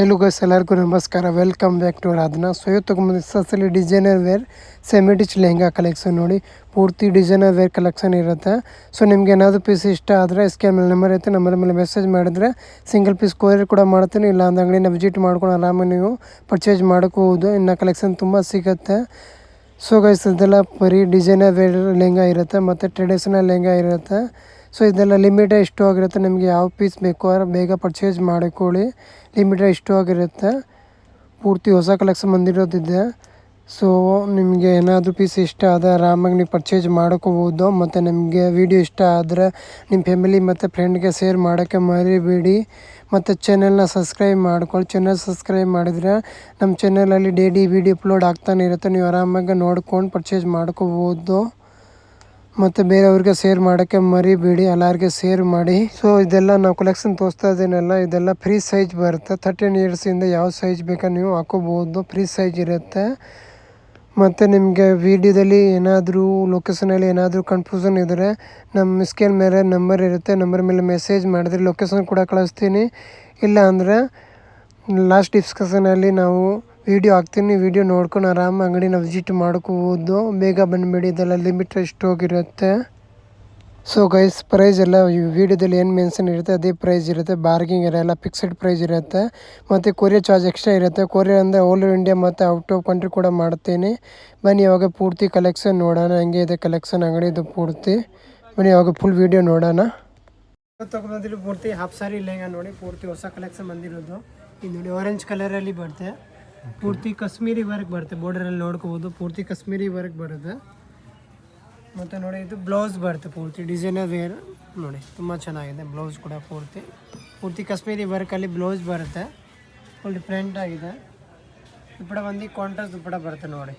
Hello guys, ಎಲ್ಲರಿಗೂ ನಮಸ್ಕಾರ. Welcome back to Aaradhana. So ಇವತ್ತು ತೊಗೊಂಬಂದು ಸಸ್ಸಲ್ಲಿ designer wear semi stitch lehenga collection ನೋಡಿ. ಪೂರ್ತಿ ಡಿಸೈನರ್ ವೇರ್ ಕಲೆಕ್ಷನ್ ಇರುತ್ತೆ. ಸೊ ನಿಮ್ಗೆ ಏನಾದರೂ ಪೀಸ್ ಇಷ್ಟ ಆದರೆ ಸ್ಕ್ಯಾನ್ ಮೇಲೆ ನಂಬರ್ ಇರುತ್ತೆ, ನಂಬರ್ ಮೇಲೆ ಮೆಸೇಜ್ ಮಾಡಿದ್ರೆ ಸಿಂಗಲ್ ಪೀಸ್ ಕೊರಿಯರ್ ಕೂಡ ಮಾಡ್ತೀನಿ. ಇಲ್ಲ ಒಂದು ಅಂಗಡಿನ ವಿಸಿಟ್ ಮಾಡ್ಕೊಂಡು ಆರಾಮಾಗಿ ನೀವು ಪರ್ಚೇಸ್ ಮಾಡ್ಕೋಬೋದು. ಇನ್ನು ಕಲೆಕ್ಷನ್ ತುಂಬ ಸಿಗುತ್ತೆ. ಸೊ ಗೈಸ್, ಇದೆಲ್ಲ ಬರೀ ಡಿಸೈನರ್ ವೇರ್ ಲೆಹಂಗಾ ಇರುತ್ತೆ ಮತ್ತು ಟ್ರೆಡಿಷನಲ್ ಲೆಹಂಗಾ ಇರುತ್ತೆ. ಸೊ ಇದೆಲ್ಲ ಲಿಮಿಟೆಡ್ ಇಷ್ಟು ಆಗಿರುತ್ತೆ. ನಿಮಗೆ ಯಾವ ಪೀಸ್ ಬೇಕೋ ಬೇಗ ಪರ್ಚೇಸ್ ಮಾಡಿಕೊಳ್ಳಿ. ಲಿಮಿಟೆಡ್ ಇಷ್ಟು ಆಗಿರುತ್ತೆ. ಪೂರ್ತಿ ಹೊಸ ಕಲೆಕ್ಷನ್ ಬಂದಿರೋದಿದೆ. ಸೊ ನಿಮಗೆ ಏನಾದರೂ ಪೀಸ್ ಇಷ್ಟ ಆದರೆ ಆರಾಮಾಗಿ ನೀವು ಪರ್ಚೇಸ್ ಮಾಡ್ಕೋಬೋದು. ಮತ್ತು ನಿಮಗೆ ವಿಡಿಯೋ ಇಷ್ಟ ಆದರೆ ನಿಮ್ಮ ಫ್ಯಾಮಿಲಿ ಮತ್ತು ಫ್ರೆಂಡ್ಗೆ ಶೇರ್ ಮಾಡೋಕ್ಕೆ ಮರಿಬೇಡಿ. ಮತ್ತು ಚಾನೆಲ್ನ ಸಬ್ಸ್ಕ್ರೈಬ್ ಮಾಡ್ಕೊಳ್ಳಿ. ಚಾನೆಲ್ ಸಬ್ಸ್ಕ್ರೈಬ್ ಮಾಡಿದರೆ ನಮ್ಮ ಚಾನಲಲ್ಲಿ ಡೈಲಿ ವಿಡಿಯೋ ಅಪ್ಲೋಡ್ ಆಗ್ತಾನೆ ಇರುತ್ತೆ. ನೀವು ಆರಾಮಾಗಿ ನೋಡ್ಕೊಂಡು ಪರ್ಚೇಸ್ ಮಾಡ್ಕೋಬೋದು. ಮತ್ತು ಬೇರೆಯವ್ರಿಗೆ ಶೇರ್ ಮಾಡೋಕ್ಕೆ ಮರಿಬೇಡಿ, ಎಲ್ಲರಿಗೆ ಶೇರ್ ಮಾಡಿ. ಸೊ ಇದೆಲ್ಲ ನಾವು ಕಲೆಕ್ಷನ್ ತೋರಿಸ್ತಾ ಇದ್ದೀನಲ್ಲ, ಇದೆಲ್ಲ ಫ್ರೀ ಸೈಜ್ ಬರುತ್ತೆ. 13 ಇಯರ್ಸಿಂದ ಯಾವ ಸೈಜ್ ಬೇಕಾದ್ರೆ ನೀವು ಹಾಕೋಬೋದು. ಫ್ರೀ ಸೈಜ್ ಇರುತ್ತೆ. ಮತ್ತು ನಿಮಗೆ ವೀಡಿಯೋದಲ್ಲಿ ಏನಾದರೂ ಲೊಕೇಶನಲ್ಲಿ ಏನಾದರೂ ಕನ್ಫ್ಯೂಷನ್ ಇದ್ದರೆ ನಮ್ಮ ಸ್ಕ್ರೀನ್ ಮೇಲೆ ನಂಬರ್ ಇರುತ್ತೆ, ನಂಬರ್ ಮೇಲೆ ಮೆಸೇಜ್ ಮಾಡಿದ್ರೆ ಲೊಕೇಶನ್ ಕೂಡ ಕಳಿಸ್ತೀನಿ. ಇಲ್ಲ ಅಂದರೆ ಲಾಸ್ಟ್ ಡಿಸ್ಕಷನಲ್ಲಿ ನಾವು ವಿಡಿಯೋ ಹಾಕ್ತೀನಿ, ವಿಡಿಯೋ ನೋಡ್ಕೊಂಡು ಆರಾಮ ಅಂಗಡಿನ ವಿಸಿಟ್ ಮಾಡ್ಕೋಬೋದು. ಬೇಗ ಬಂದುಬಿಡಿ, ಇದೆಲ್ಲ ಲಿಮಿಟೆಡ್ ಸ್ಟಾಕ್ ಇರುತ್ತೆ. ಸೊ ಗೈಸ್, ಪ್ರೈಸ್ ಎಲ್ಲ ಈ ವಿಡಿಯೋದಲ್ಲಿ ಏನು ಮೆನ್ಷನ್ ಇರುತ್ತೆ ಅದೇ ಪ್ರೈಸ್ ಇರುತ್ತೆ. ಬಾರ್ಗಿಂಗ್ ಇರೋಲ್ಲ, ಫಿಕ್ಸೆಡ್ ಪ್ರೈಸ್ ಇರುತ್ತೆ. ಮತ್ತು ಕೊರಿಯರ್ ಚಾರ್ಜ್ ಎಕ್ಸ್ಟ್ರಾ ಇರುತ್ತೆ. ಕೊರಿಯರ್ ಅಂದರೆ ಆಲ್ ಓವರ್ ಇಂಡಿಯಾ ಮತ್ತು ಔಟ್ ಆಫ್ ಕಂಟ್ರಿ ಕೂಡ ಮಾಡ್ತೀನಿ. ಬನ್ನಿ ಇವಾಗ ಪೂರ್ತಿ ಕಲೆಕ್ಷನ್ ನೋಡೋಣ. ಹಂಗೆ ಇದೆ ಕಲೆಕ್ಷನ್ ಅಂಗಡಿದು ಪೂರ್ತಿ. ಬನ್ನಿ ಇವಾಗ ಫುಲ್ ವಿಡಿಯೋ ನೋಡೋಣ. ತೊಗೊಂಡಿರೋ ಪೂರ್ತಿ ಹಾಫ್ ಸಾರಿ ಲೆಹಂಗಾ ನೋಡಿ. ಪೂರ್ತಿ ಹೊಸ ಕಲೆಕ್ಷನ್ ಬಂದಿರೋದು. ಇದು ನೋಡಿ, ಆರೆಂಜ್ ಕಲರಲ್ಲಿ ಬರುತ್ತೆ. ಪೂರ್ತಿ ಕಾಶ್ಮೀರಿ ವರ್ಕ್ ಬರುತ್ತೆ. ಬಾರ್ಡರಲ್ಲಿ ನೋಡ್ಕೋಬೋದು, ಪೂರ್ತಿ ಕಾಶ್ಮೀರಿ ವರ್ಕ್ ಬರುತ್ತೆ. ಮತ್ತು ನೋಡಿ, ಇದು ಬ್ಲೌಸ್ ಬರುತ್ತೆ. ಪೂರ್ತಿ ಡಿಸೈನರ್ ವೇರ್ ನೋಡಿ, ತುಂಬ ಚೆನ್ನಾಗಿದೆ. ಬ್ಲೌಸ್ ಕೂಡ ಪೂರ್ತಿ ಕಾಶ್ಮೀರಿ ವರ್ಕಲ್ಲಿ ಬ್ಲೌಸ್ ಬರುತ್ತೆ. ಫುಲ್ ಡಿಫ್ರೆಂಟ್ ಆಗಿದೆ. ದುಪ್ಪಟ ಬಂದು ಕಾಂಟ್ರಾಸ್ಟ್ ದುಪ್ಪಟ ಬರುತ್ತೆ ನೋಡಿ.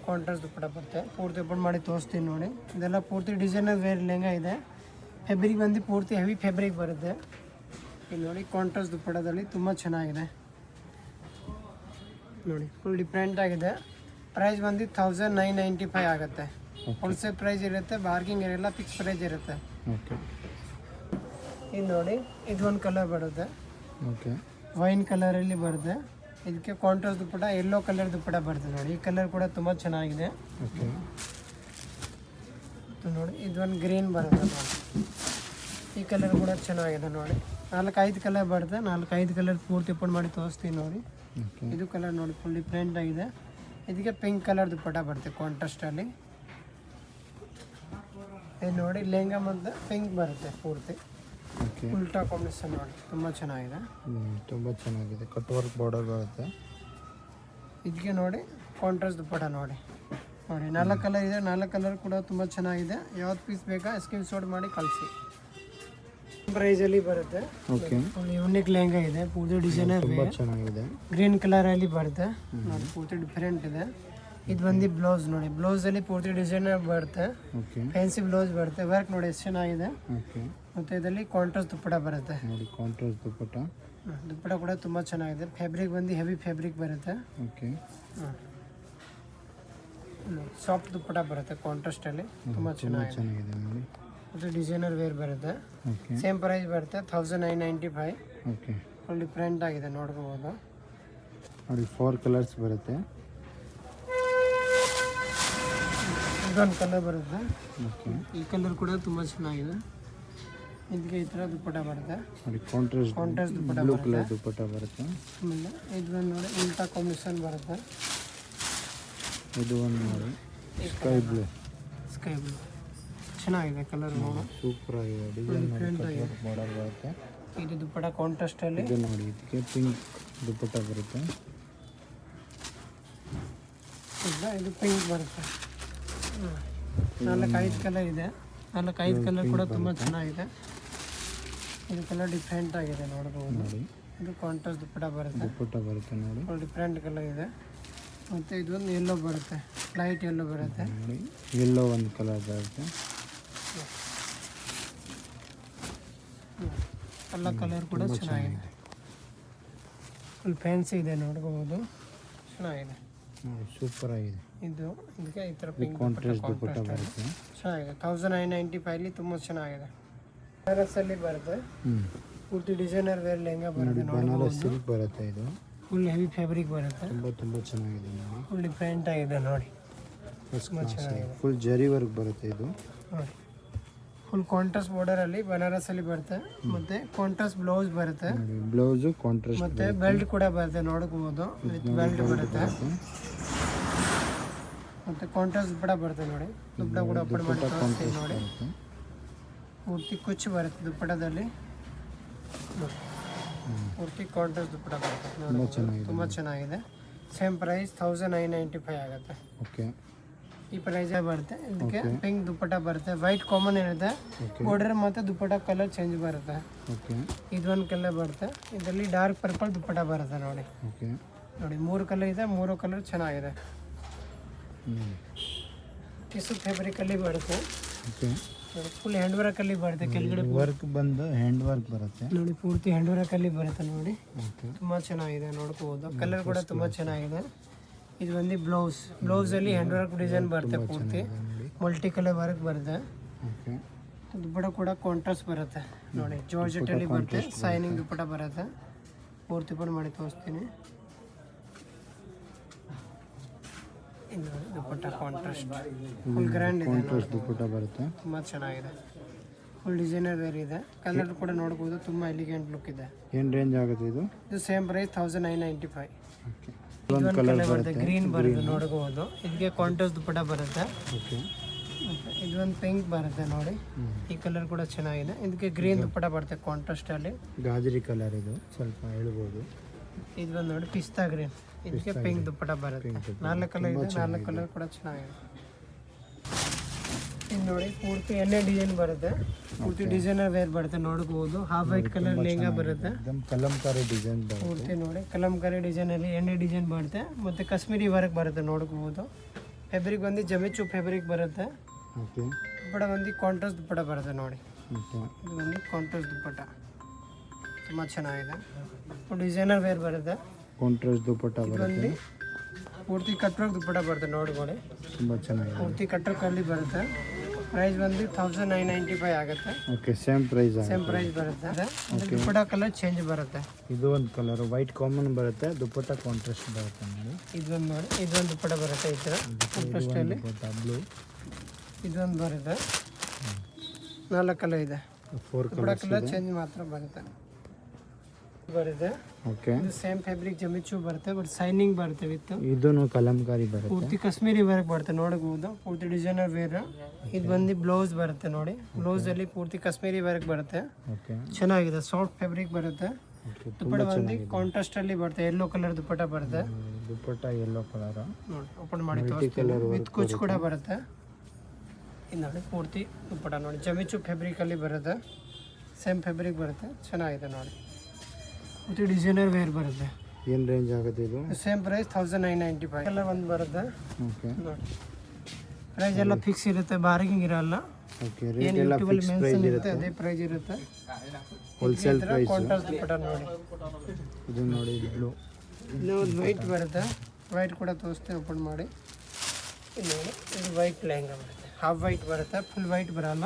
ಕಾಂಟ್ರಾಸ್ಟ್ ದುಪ್ಪಟ ಬರುತ್ತೆ. ಪೂರ್ತಿ ಓಪನ್ ಮಾಡಿ ತೋರಿಸ್ತೀನಿ ನೋಡಿ. ಇದೆಲ್ಲ ಪೂರ್ತಿ ಡಿಸೈನರ್ ವೇರ್ ಲೆಹಂಗಾ ಇದೆ. ಫ್ಯಾಬ್ರಿಕ್ ಬಂದು ಪೂರ್ತಿ ಹೆವಿ ಫ್ಯಾಬ್ರಿಕ್ ಬರುತ್ತೆ. ಇದು ನೋಡಿ, ಕಾಂಟ್ರಾಸ್ಟ್ ದುಪ್ಪಟದಲ್ಲಿ ತುಂಬ ಚೆನ್ನಾಗಿದೆ ನೋಡಿ. ಫುಲ್ ಡಿಫ್ರೆಂಟ್ ಆಗಿದೆ. ಪ್ರೈಸ್ ಬಂದು 1995 ಆಗುತ್ತೆ. ಹೋಲ್ಸೇಲ್ ಪ್ರೈಸ್ ಇರುತ್ತೆ, ಬಾರ್ಗಿಂಗ್ ಇರಲ್ಲ, ಫಿಕ್ಸ್ ಪ್ರೈಸ್ ಇರುತ್ತೆ. ಇದು ನೋಡಿ, ಇದು ಒಂದು ಕಲರ್ ಬರುತ್ತೆ. ವೈನ್ ಕಲರಲ್ಲಿ ಬರುತ್ತೆ. ಇದಕ್ಕೆ contrast dupatta yellow colour dupatta ಬರುತ್ತೆ ನೋಡಿ. ಈ ಕಲರ್ ಕೂಡ ತುಂಬ ಚೆನ್ನಾಗಿದೆ ನೋಡಿ. ಇದೊಂದು ಗ್ರೀನ್ ಬರುತ್ತೆ ನೋಡಿ. ಈ ಕಲರ್ ಕೂಡ ಚೆನ್ನಾಗಿದೆ ನೋಡಿ. 4-5 ಕಲರ್ ಬರುತ್ತೆ. 4-5 ಕಲರ್ ಪೂರ್ತಿ ಓಪನ್ ಮಾಡಿ ತೋರಿಸ್ತೀನಿ ನೋಡಿ. ಇದು ಕಲರ್ ನೋಡಿ, ಫುಲ್ ಡಿಫ್ರೆಂಟ್ ಆಗಿದೆ. ಇದಕ್ಕೆ ಪಿಂಕ್ ಕಲರ್ ದುಪ್ಪಟ ಬರುತ್ತೆ ಕಾಂಟ್ರಾಸ್ಟಲ್ಲಿ. ಇದು ನೋಡಿ, ಲೆಹಂಗಾ ಮತ್ತು ಪಿಂಕ್ ಬರುತ್ತೆ ಪೂರ್ತಿ. ಉಲ್ಟಾ ಕಾಂಬಿನೇಷನ್ ನೋಡಿ, ತುಂಬ ಚೆನ್ನಾಗಿದೆ. ಕಟ್ ವರ್ಕ್ ಬಾರ್ಡರ್ ಬರುತ್ತೆ. ಇದಕ್ಕೆ ನೋಡಿ, ಕಾಂಟ್ರಾಸ್ಟ್ ದುಪ್ಪಟ ನೋಡಿ. 4 ಕಲರ್ ಇದೆ. 4 ಕಲರ್ ಕೂಡ ತುಂಬ ಚೆನ್ನಾಗಿದೆ. ಯಾವ್ದು ಪೀಸ್ ಬೇಕಾ ಸ್ಕ್ರೀನ್ ಶಾಟ್ ಮಾಡಿ ಕಳಿಸಿ. ಪ್ರೈಸಲ್ಲಿ ಬರುತ್ತೆ. ಯೂನಿಕ್ ಲೆಹಂಗಾ ಇದೆ. ಪೂರ್ತಿ ಡಿಸೈನರ್ ಚೆನ್ನಾಗಿದೆ. ಗ್ರೀನ್ ಕಲರಲ್ಲಿ ಬರುತ್ತೆ ನೋಡಿ, ಪೂರ್ತಿ ಡಿಫರೆಂಟ್ ಇದೆ. ಇದು ಬಂದು ಬ್ಲೌಸ್ ನೋಡಿ. ಬ್ಲೌಸಲ್ಲಿ ಪೂರ್ತಿ ಡಿಸೈನರ್ ಬರುತ್ತೆ. ಫ್ಯಾನ್ಸಿ ಬ್ಲೌಸ್ ಬರುತ್ತೆ. ವರ್ಕ್ ನೋಡಿ ಎಷ್ಟು ಚೆನ್ನಾಗಿದೆ. ಮತ್ತು ಇದರಲ್ಲಿ ಕಾಂಟ್ರಾಸ್ಟ್ ದುಪ್ಪಟ ಬರುತ್ತೆ. ದುಪ್ಪಟ ಕೂಡ ತುಂಬ ಚೆನ್ನಾಗಿದೆ. ಫ್ಯಾಬ್ರಿಕ್ ಬಂದು ಹೆವಿ ಫ್ಯಾಬ್ರಿಕ್ ಬರುತ್ತೆ. ಸಾಫ್ಟ್ ದುಪ್ಪಟ ಬರುತ್ತೆ ಕಾಂಟ್ರಾಸ್ಟಲ್ಲಿ, ತುಂಬ ಚೆನ್ನಾಗಿದೆ ನೋಡಿ. ಮತ್ತು ಡಿಸೈನರ್ ವೇರ್ ಬರುತ್ತೆ. ಸೇಮ್ ಪ್ರೈಸ್ ಬರುತ್ತೆ 1995. ಫುಲ್ ಡಿಫ್ರೆಂಟ್ ಆಗಿದೆ, ನೋಡ್ಕೋಬೋದು ನೋಡಿ. 4 ಕಲರ್ಸ್ ಬರುತ್ತೆ. ಇದೊಂದು ಕಲರ್ ಬರುತ್ತೆ. ಈ ಕಲರ್ ಕೂಡ ತುಂಬ ಚೆನ್ನಾಗಿದೆ. ಇದಕ್ಕೆ ಈ ಥರ ದುಪ್ಪಟ ಬರುತ್ತೆ. ಕಾಂಟ್ರಾಸ್ಟ್ ದುಪ್ಪಟ ಬರುತ್ತೆ. ಆಮೇಲೆ ಇದೊಂದು ನೋಡಿ, ಉಲ್ಟಾ ಕಾಂಬಿನೇಷನ್ ಬರುತ್ತೆ. ಇದು ಒಂದು ನೋಡಿ, ಸ್ಕೈ ಬ್ಲೂ ಚೆನ್ನಾಗಿದೆ ಕಲರ್ ನೋಡಿ. ಸೂಪರ್ ಆಗಿದೆ. ಡಿಸೈನ್ ಬಾರ್ಡರ್ ಬರುತ್ತೆ. ಇದು ದುಪ್ಪಟ ಕಾಂಟ್ರಾಸ್ಟಲ್ಲಿ. ಇದು ನೋಡಿ, ಇದಕ್ಕೆ ಪಿಂಕ್ ದುಪ್ಪಟ ಬರುತ್ತೆ. ಇದು ಪಿಂಕ್ ಬರುತ್ತೆ. 4-5 ಕಲರ್ ಇದೆ. 4-5 ಕಲರ್ ಕೂಡ ತುಂಬ ಚೆನ್ನಾಗಿದೆ. ಇದು ಕಲರ್ ಡಿಫ್ರೆಂಟ್ ಆಗಿದೆ, ನೋಡ್ಬೋದು ನೋಡಿ. ಇದು ಕಾಂಟ್ರಾಸ್ಟ್ ದುಪ್ಪಟ ಬರುತ್ತೆ ನೋಡಿ. ಡಿಫ್ರೆಂಟ್ ಕಲರ್ ಇದೆ. ಮತ್ತು ಇದೊಂದು ಯೆಲ್ಲೋ ಬರುತ್ತೆ, ಲೈಟ್ ಯೆಲ್ಲೋ ಬರುತ್ತೆ. ಯೆಲ್ಲೋ ಒಂದು ಕಲರ್ ಬರುತ್ತೆ. ಎಲ್ಲ ಕಲರ್ ಕೂಡ ಚೆನ್ನಾಗಿದೆ. ಫುಲ್ ಫ್ಯಾನ್ಸಿ ಇದೆ, ನೋಡ್ಕೋಬೋದು. ಚೆನ್ನಾಗಿದೆ, ಸೂಪರ್ ಆಗಿದೆ. ಇದಕ್ಕೆ ಈ ಥರ ಪಿಂಕ್ ಕಾಂಟ್ರಾಸ್ಟ್ ದುಪ್ಪಟ ಬರುತ್ತೆ. ಚೆನ್ನಾಗಿದೆ. 1995 ತುಂಬ ಚೆನ್ನಾಗಿದೆ. ಬನಾರಸಲ್ಲಿ ಬರುತ್ತೆ. ಪೂರ್ತಿ ಡಿಸೈನರ್ ವೇರ್ ಲೆಹಂಗಾ ಬರುತ್ತೆ ನೋಡಿ. ಬನಾರಸ್ ಸಿಲ್ಕ್ ಬರುತ್ತೆ ಇದು. ಫುಲ್ ಹೆವಿ ಫ್ಯಾಬ್ರಿಕ್ ಬರುತ್ತೆ. ತುಂಬ ಚೆನ್ನಾಗಿದೆ ನೋಡಿ. ಫುಲ್ ಡಿಫ್ರೆಂಟ್ ಆಗಿದೆ ನೋಡಿ. ಫುಲ್ ಜರಿ ವರ್ಕ್ ಬರುತ್ತೆ ಇದು ನೋಡಿ. ಫುಲ್ ಕಾಂಟ್ರಾಸ್ಟ್ ಬಾರ್ಡರಲ್ಲಿ ಬನಾರಸಲ್ಲಿ ಬರುತ್ತೆ. ಮತ್ತೆ ಕಾಂಟ್ರಾಸ್ಟ್ ಬ್ಲೌಸ್ ಬರುತ್ತೆ. ಬ್ಲೌಸು ಕಾಂಟ್ರಾಸ್ಟ್ ಮತ್ತೆ ಬೆಲ್ಟ್ ಕೂಡ ಬರುತ್ತೆ ನೋಡ್ಕೋಬಹುದು. ವಿತ್ ಬೆಲ್ಟ್ ಬರುತ್ತೆ. ಮತ್ತೆ ಕಾಂಟ್ರಾಸ್ಟ್ ದುಪ್ಪಟ ಬರುತ್ತೆ ನೋಡಿ. ದುಪ್ಪಟ ಕೂಡ ಓಪನ್ ಮಾಡಿ ತೋರಿಸ್ತೀನಿ ನೋಡಿ. ಪೂರ್ತಿ ಕುಚ್ಚು ಬರುತ್ತೆ ದುಪ್ಪಟದಲ್ಲಿ. ಪೂರ್ತಿ ಕಾಂಟ್ರಾಸ್ಟ್ ದುಪ್ಪಟ ಬರುತ್ತೆ ನೋಡಿ. ತುಂಬ ಚೆನ್ನಾಗಿದೆ. ಸೇಮ್ ಪ್ರೈಸ್ 1995 ಆಗುತ್ತೆ. ಓಕೆ. ಈ ಪ್ರೈಸ್ ಬರುತ್ತೆ. ಇದಕ್ಕೆ ಪಿಂಕ್ ದುಪ್ಪಟ ಬರುತ್ತೆ. ವೈಟ್ ಕಾಮನ್ ಇರುತ್ತೆ. ಬಾರ್ಡರ್ ಮತ್ತೆ ದುಪ್ಪಟ ಕಲರ್ ಚೇಂಜ್ ಬರುತ್ತೆ. ಓಕೆ. ಇದೊಂದು ಕಲರ್ ಬರುತ್ತೆ. ಇದರಲ್ಲಿ ಡಾರ್ಕ್ ಪರ್ಪಲ್ ದುಪ್ಪಟ ಬರುತ್ತೆ ನೋಡಿ. ಓಕೆ. ನೋಡಿ 3 ಕಲರ್ ಇದೆ. 3 ಕಲರ್ ಚೆನ್ನಾಗಿದೆ. ಟಿಶ್ಯೂ ಫ್ಯಾಬ್ರಿಕಲ್ಲಿ ಬರುತ್ತೆ. ಓಕೆ. ನೋಡಿ ಫುಲ್ ಹ್ಯಾಂಡ್ ವರ್ಕಲ್ಲಿ ಬರುತ್ತೆ. ಕೆಳಗಡೆ ವರ್ಕ್ ಬಂದು ಹ್ಯಾಂಡ್ ವರ್ಕ್ ಬರುತ್ತೆ ನೋಡಿ. ಪೂರ್ತಿ ಹ್ಯಾಂಡ್ ವರ್ಕಲ್ಲಿ ಬರುತ್ತೆ ನೋಡಿ. ಓಕೆ. ತುಂಬ ಚೆನ್ನಾಗಿದೆ ನೋಡ್ಕೋಬೋದು. ಕಲರ್ ಕೂಡ ತುಂಬ ಚೆನ್ನಾಗಿದೆ. ಇದು ಬಂದು ಬ್ಲೌಸಲ್ಲಿ ಹ್ಯಾಂಡ್ ವರ್ಕ್ ಡಿಸೈನ್ ಬರುತ್ತೆ. ಪೂರ್ತಿ ಮಲ್ಟಿ ಕಲರ್ ವರ್ಕ್ ಬರುತ್ತೆ. ಓಕೆ. ದುಪ್ಪಟ ಕೂಡ ಕಾಂಟ್ರಾಸ್ಟ್ ಬರುತ್ತೆ ನೋಡಿ. ಜಾರ್ಜೆಟಲ್ಲಿ ಬರುತ್ತೆ. ಸೈನಿಂಗ್ ದುಪ್ಪಟ ಬರುತ್ತೆ. ಪೂರ್ತಿ ಕೂಡ ಮಾಡಿ ತೋರಿಸ್ತೀನಿ. ಇದು ನೋಡಿ ದುಪ್ಪಟ ಕಾಂಟ್ರಾಸ್ಟ್ ಫುಲ್ ಗ್ರ್ಯಾಂಡ್ ಇದೆ ನೋಡಿ. ದುಪ್ಪಟ ಬರುತ್ತೆ. ತುಂಬ ಚೆನ್ನಾಗಿದೆ. ಫುಲ್ ಡಿಸೈನರ್ ವೇರ್ ಇದೆ. ಕಲರ್ ಕೂಡ ನೋಡ್ಬೋದು. ತುಂಬ ಎಲಿಗೆಂಟ್ ಲುಕ್ ಇದೆ. ಏನು ರೇಂಜ್ ಆಗುತ್ತೆ ಇದು? ಇದು ಸೇಮ್ ಪ್ರೈಸ್ 1995. ಓಕೆ. ಇದೊಂದು ಕಲರ್ ಬರುತ್ತೆ. ಗ್ರೀನ್ ಬರುತ್ತೆ ನೋಡ್ಕೋಬೋದು. ಇದಕ್ಕೆ ಕಾಂಟ್ರಾಸ್ಟ್ ದುಪ್ಪಟ ಬರುತ್ತೆ. ಓಕೆ. ಇದೊಂದು ಪಿಂಕ್ ಬರುತ್ತೆ ನೋಡಿ. ಈ ಕಲರ್ ಕೂಡ ಚೆನ್ನಾಗಿದೆ. ಇದಕ್ಕೆ ಗ್ರೀನ್ ದುಪ್ಪಟ ಬರುತ್ತೆ ಕಾಂಟ್ರಾಸ್ಟ್ ಅಲ್ಲಿ. ಗಾಜರಿ ಕಲರ್ ಇದು ಸ್ವಲ್ಪ ಹೇಳ್ಬೋದು. ಇದು ಬಂದು ನೋಡಿ ಪಿಸ್ತಾ ಗ್ರೀನ್. ಇದಕ್ಕೆ ಪಿಂಕ್ ದುಪ್ಪಟ ಬರುತ್ತೆ. 4 ಕಲರ್ ಇದೆ. 4 ಕಲರ್ ಕೂಡ ಚೆನ್ನಾಗಿದೆ. ಇದು ನೋಡಿ ಪೂರ್ತಿ ಎಣ್ಣೆ ಡಿಸೈನ್ ಬರುತ್ತೆ. ಪೂರ್ತಿ ಡಿಸೈನರ್ ವೇರ್ ಬರುತ್ತೆ ನೋಡ್ಕೋಬಹುದು. ಹಾಫ್ ವೈಟ್ ಕಲರ್ ಲೆಹಂಗಾ ಬರುತ್ತೆ. ಕಲಂಕಾರಿ ಡಿಸೈನ್ ಬರುತ್ತೆ. ಪೂರ್ತಿ ನೋಡಿ ಕಲಂಕಾರಿ ಡಿಸೈನ್ ಅಲ್ಲಿ ಎಣ್ಣೆ ಡಿಸೈನ್ ಬರುತ್ತೆ. ಮತ್ತೆ ಕಾಶ್ಮೀರಿ ವರ್ಕ್ ಬರುತ್ತೆ ನೋಡ್ಕೋಬಹುದು. ಫ್ಯಾಬ್ರಿಕ್ ಬಂದು ಜಮಿಚು ಫ್ಯಾಬ್ರಿಕ್ ಬರುತ್ತೆ. ಓಕೆ. ದುಪ್ಪಟ ಬಂದು ಕಾಂಟ್ರಾಸ್ಟ್ ದುಪ್ಪಟ ಬರುತ್ತೆ ನೋಡಿ. ಓಕೆ. ಇದು ಬಂದು ಕಾಂಟ್ರಾಸ್ಟ್ ದುಪ್ಪಟ ತುಂಬ ಚೆನ್ನಾಗಿದೆ. ಡಿಸೈನರ್ ವೇರ್ ಬರುತ್ತೆ. ಕಾಂಟ್ರಾಸ್ಟ್ ದುಪ್ಪಟ ಬರುತ್ತೆ. ಪೂರ್ತಿ ಕಟ್ವರ್ಕ್ ದುಪ್ಪಟ ಬರುತ್ತೆ ನೋಡ್ಕೊಳ್ಳಿ. ತುಂಬ ಚೆನ್ನಾಗಿದೆ. ಪೂರ್ತಿ ಕಟ್ವರ್ಕ್ ಅಲ್ಲಿ ಬರುತ್ತೆ. ಪ್ರೈಸ್ ಬಂದು 1995 ಆಗುತ್ತೆ. Okay. Same price same price ಬರುತ್ತೆ. ದುಪ್ಪಟ ಕಲರ್ ಚೇಂಜ್ ಬರುತ್ತೆ. ಇದು ಒಂದು ಕಲರ್ ವೈಟ್ ಕಾಮನ್ ಬರುತ್ತೆ. ದುಪ್ಪಟ ಕಾಂಟ್ರಾಸ್ಟ್ ಬರುತ್ತೆ ನೋಡಿ. ಇದೊಂದು ನೋಡಿ. ಇದೊಂದು ದುಪ್ಪಟ ಬರುತ್ತೆ ಈ ಥರ ಕಾಂಟ್ರಾಸ್ಟ್ ಅಲ್ಲಿ. ಬ್ಲೂ. ಇದೊಂದು ಬರುತ್ತೆ. 4 ಕಲರ್ ಇದೆ. 4 ದುಪ್ಪಟ ಕಲರ್ ಚೇಂಜ್ ಮಾತ್ರ ಬರುತ್ತೆ. ಓಕೆ. ಇದು ಸೇಮ್ ಫ್ಯಾಬ್ರಿಕ್ ಜಮಿಚು ಬರುತ್ತೆ. ಬಟ್ ಸೈನಿಂಗ್ ಬರುತ್ತೆ ವಿತ್. ಇದೂನು ಕಲಂಕಾರಿ ಬರುತ್ತೆ. ಪೂರ್ತಿ ಕಾಶ್ಮೀರಿ ವರ್ಕ್ ಬರುತ್ತೆ ನೋಡಬಹುದು. ಪೂರ್ತಿ ಡಿಸೈನರ್ ವೇರ್. ಇದು ಬಂದು ಬ್ಲೌಸ್ ಬರುತ್ತೆ ನೋಡಿ. ಬ್ಲೌಸ್ ಅಲ್ಲಿ ಪೂರ್ತಿ ಕಾಶ್ಮೀರಿ ವರ್ಕ್ ಬರುತ್ತೆ. ಓಕೆ. ಚೆನ್ನಾಗಿದೆ. ಸಾಫ್ಟ್ ಫ್ಯಾಬ್ರಿಕ್ ಬರುತ್ತೆ. ದುಪ್ಪಟ ಬಂದು ಕಾಂಟ್ರಾಸ್ಟ್ ಅಲ್ಲಿ ಬರುತ್ತೆ. ಯೆಲ್ಲೋ ಕಲರ್ ದುಪ್ಪಟ ಬರುತ್ತೆ. ದುಪ್ಪಟ ಯೆಲ್ಲೋ ಕಲರ್ ನೋಡಿ ಓಪನ್ ಮಾಡಿ ತೋರಿಸ್ತೀನಿ. ವಿತ್ ಕುಚ್ ಕೂಡ ಬರುತ್ತೆ. ಇದು ನೋಡಿ ಪೂರ್ತಿ ದುಪ್ಪಟ ನೋಡಿ. ಜಮಿಚು ಫ್ಯಾಬ್ರಿಕ್ ಅಲ್ಲಿ ಬರುತ್ತೆ. ಸೇಮ್ ಫ್ಯಾಬ್ರಿಕ್ ಬರುತ್ತೆ. ಚೆನ್ನಾಗಿದೆ ನೋಡಿ. ಪೂರ್ತಿ ಡಿಸೈನರ್ ವೇರ್ ಬರುತ್ತೆ. ಏನು ರೇಂಜ್ ಆಗುತ್ತೆ ಇದು? ಸೇಮ್ ಪ್ರೈಸ್ 1995 ಎಲ್ಲ ಒಂದು ಬರುತ್ತೆ. ಓಕೆ. ನೋಡಿ ಪ್ರೈಸ್ ಎಲ್ಲ ಫಿಕ್ಸ್ ಇರುತ್ತೆ. ಬಾರ್ಗಿಂಗ್ ಇರಲ್ಲ. ಓಕೆ. ರೇಟ್ ಎಲ್ಲ ಫಿಕ್ಸ್ ಪ್ರೈಸ್ ಇರುತ್ತೆ. ಅದೇ ಪ್ರೈಸ್ ಇರುತ್ತೆ. Wholesale price. ಕಾಂಟ್ರಾಸ್ಟ್ ದುಪ್ಪಟ ನೋಡಿ. ಇದು ನೋಡಿ ಬ್ಲೂ. ಇದು ವೈಟ್ ಬರುತ್ತೆ. ವೈಟ್ ಕೂಡ ತೋರಿಸ್ತೀನಿ ಓಪನ್ ಮಾಡಿ. ಇದು ನೋಡಿ ಇದು ವೈಟ್ ಲೆಹಂಗಾ ಬರುತ್ತೆ. ಹಾಫ್ ವೈಟ್ ಬರುತ್ತೆ. ಫುಲ್ ವೈಟ್ ಬರಲ್ಲ.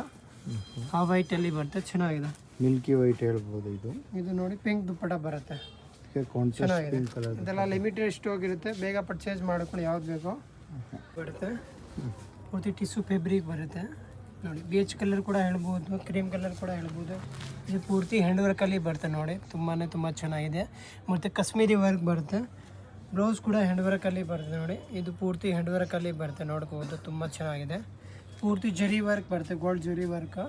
ಹಾಫ್ ವೈಟಲ್ಲಿ ಬರುತ್ತೆ. ಚೆನ್ನಾಗಿದೆ. ಮಿಲ್ಕಿ ವೈಟ್ ಹೇಳ್ಬೋದು ಇದು. ಇದು ನೋಡಿ ಪಿಂಕ್ ದುಪ್ಪಟ ಬರುತ್ತೆ. Contrast pink colour. ಇದೆಲ್ಲ ಲಿಮಿಟೆಡ್ ಸ್ಟಾಕ್ ಇರುತ್ತೆ. ಬೇಗ ಪರ್ಚೇಸ್ ಮಾಡ್ಕೊಂಡು ಯಾವ್ದು ಬೇಕೋ ಬರುತ್ತೆ. ಪೂರ್ತಿ ಟಿಶ್ಯೂ ಫ್ಯಾಬ್ರಿಕ್ ಬರುತ್ತೆ ನೋಡಿ. ಬೇಚ್ ಕಲರ್ ಕೂಡ ಹೇಳ್ಬೋದು. ಕ್ರೀಮ್ ಕಲರ್ ಕೂಡ ಹೇಳ್ಬೋದು. ಇದು ಪೂರ್ತಿ ಹ್ಯಾಂಡ್ ವರ್ಕಲ್ಲಿ ಬರುತ್ತೆ ನೋಡಿ. ತುಂಬ ಚೆನ್ನಾಗಿದೆ. ಮತ್ತು ಕಾಶ್ಮೀರಿ ವರ್ಕ್ ಬರುತ್ತೆ. ಬ್ಲೌಸ್ ಕೂಡ ಹ್ಯಾಂಡ್ ವರ್ಕಲ್ಲಿ ಬರುತ್ತೆ ನೋಡಿ. ಇದು ಪೂರ್ತಿ ಹ್ಯಾಂಡ್ ವರ್ಕಲ್ಲಿ ಬರುತ್ತೆ ನೋಡ್ಕೋಬೋದು. ತುಂಬ ಚೆನ್ನಾಗಿದೆ. ಪೂರ್ತಿ ಜರಿ ವರ್ಕ್ ಬರುತ್ತೆ. ಗೋಲ್ಡ್ ಜರಿ ವರ್ಕ್.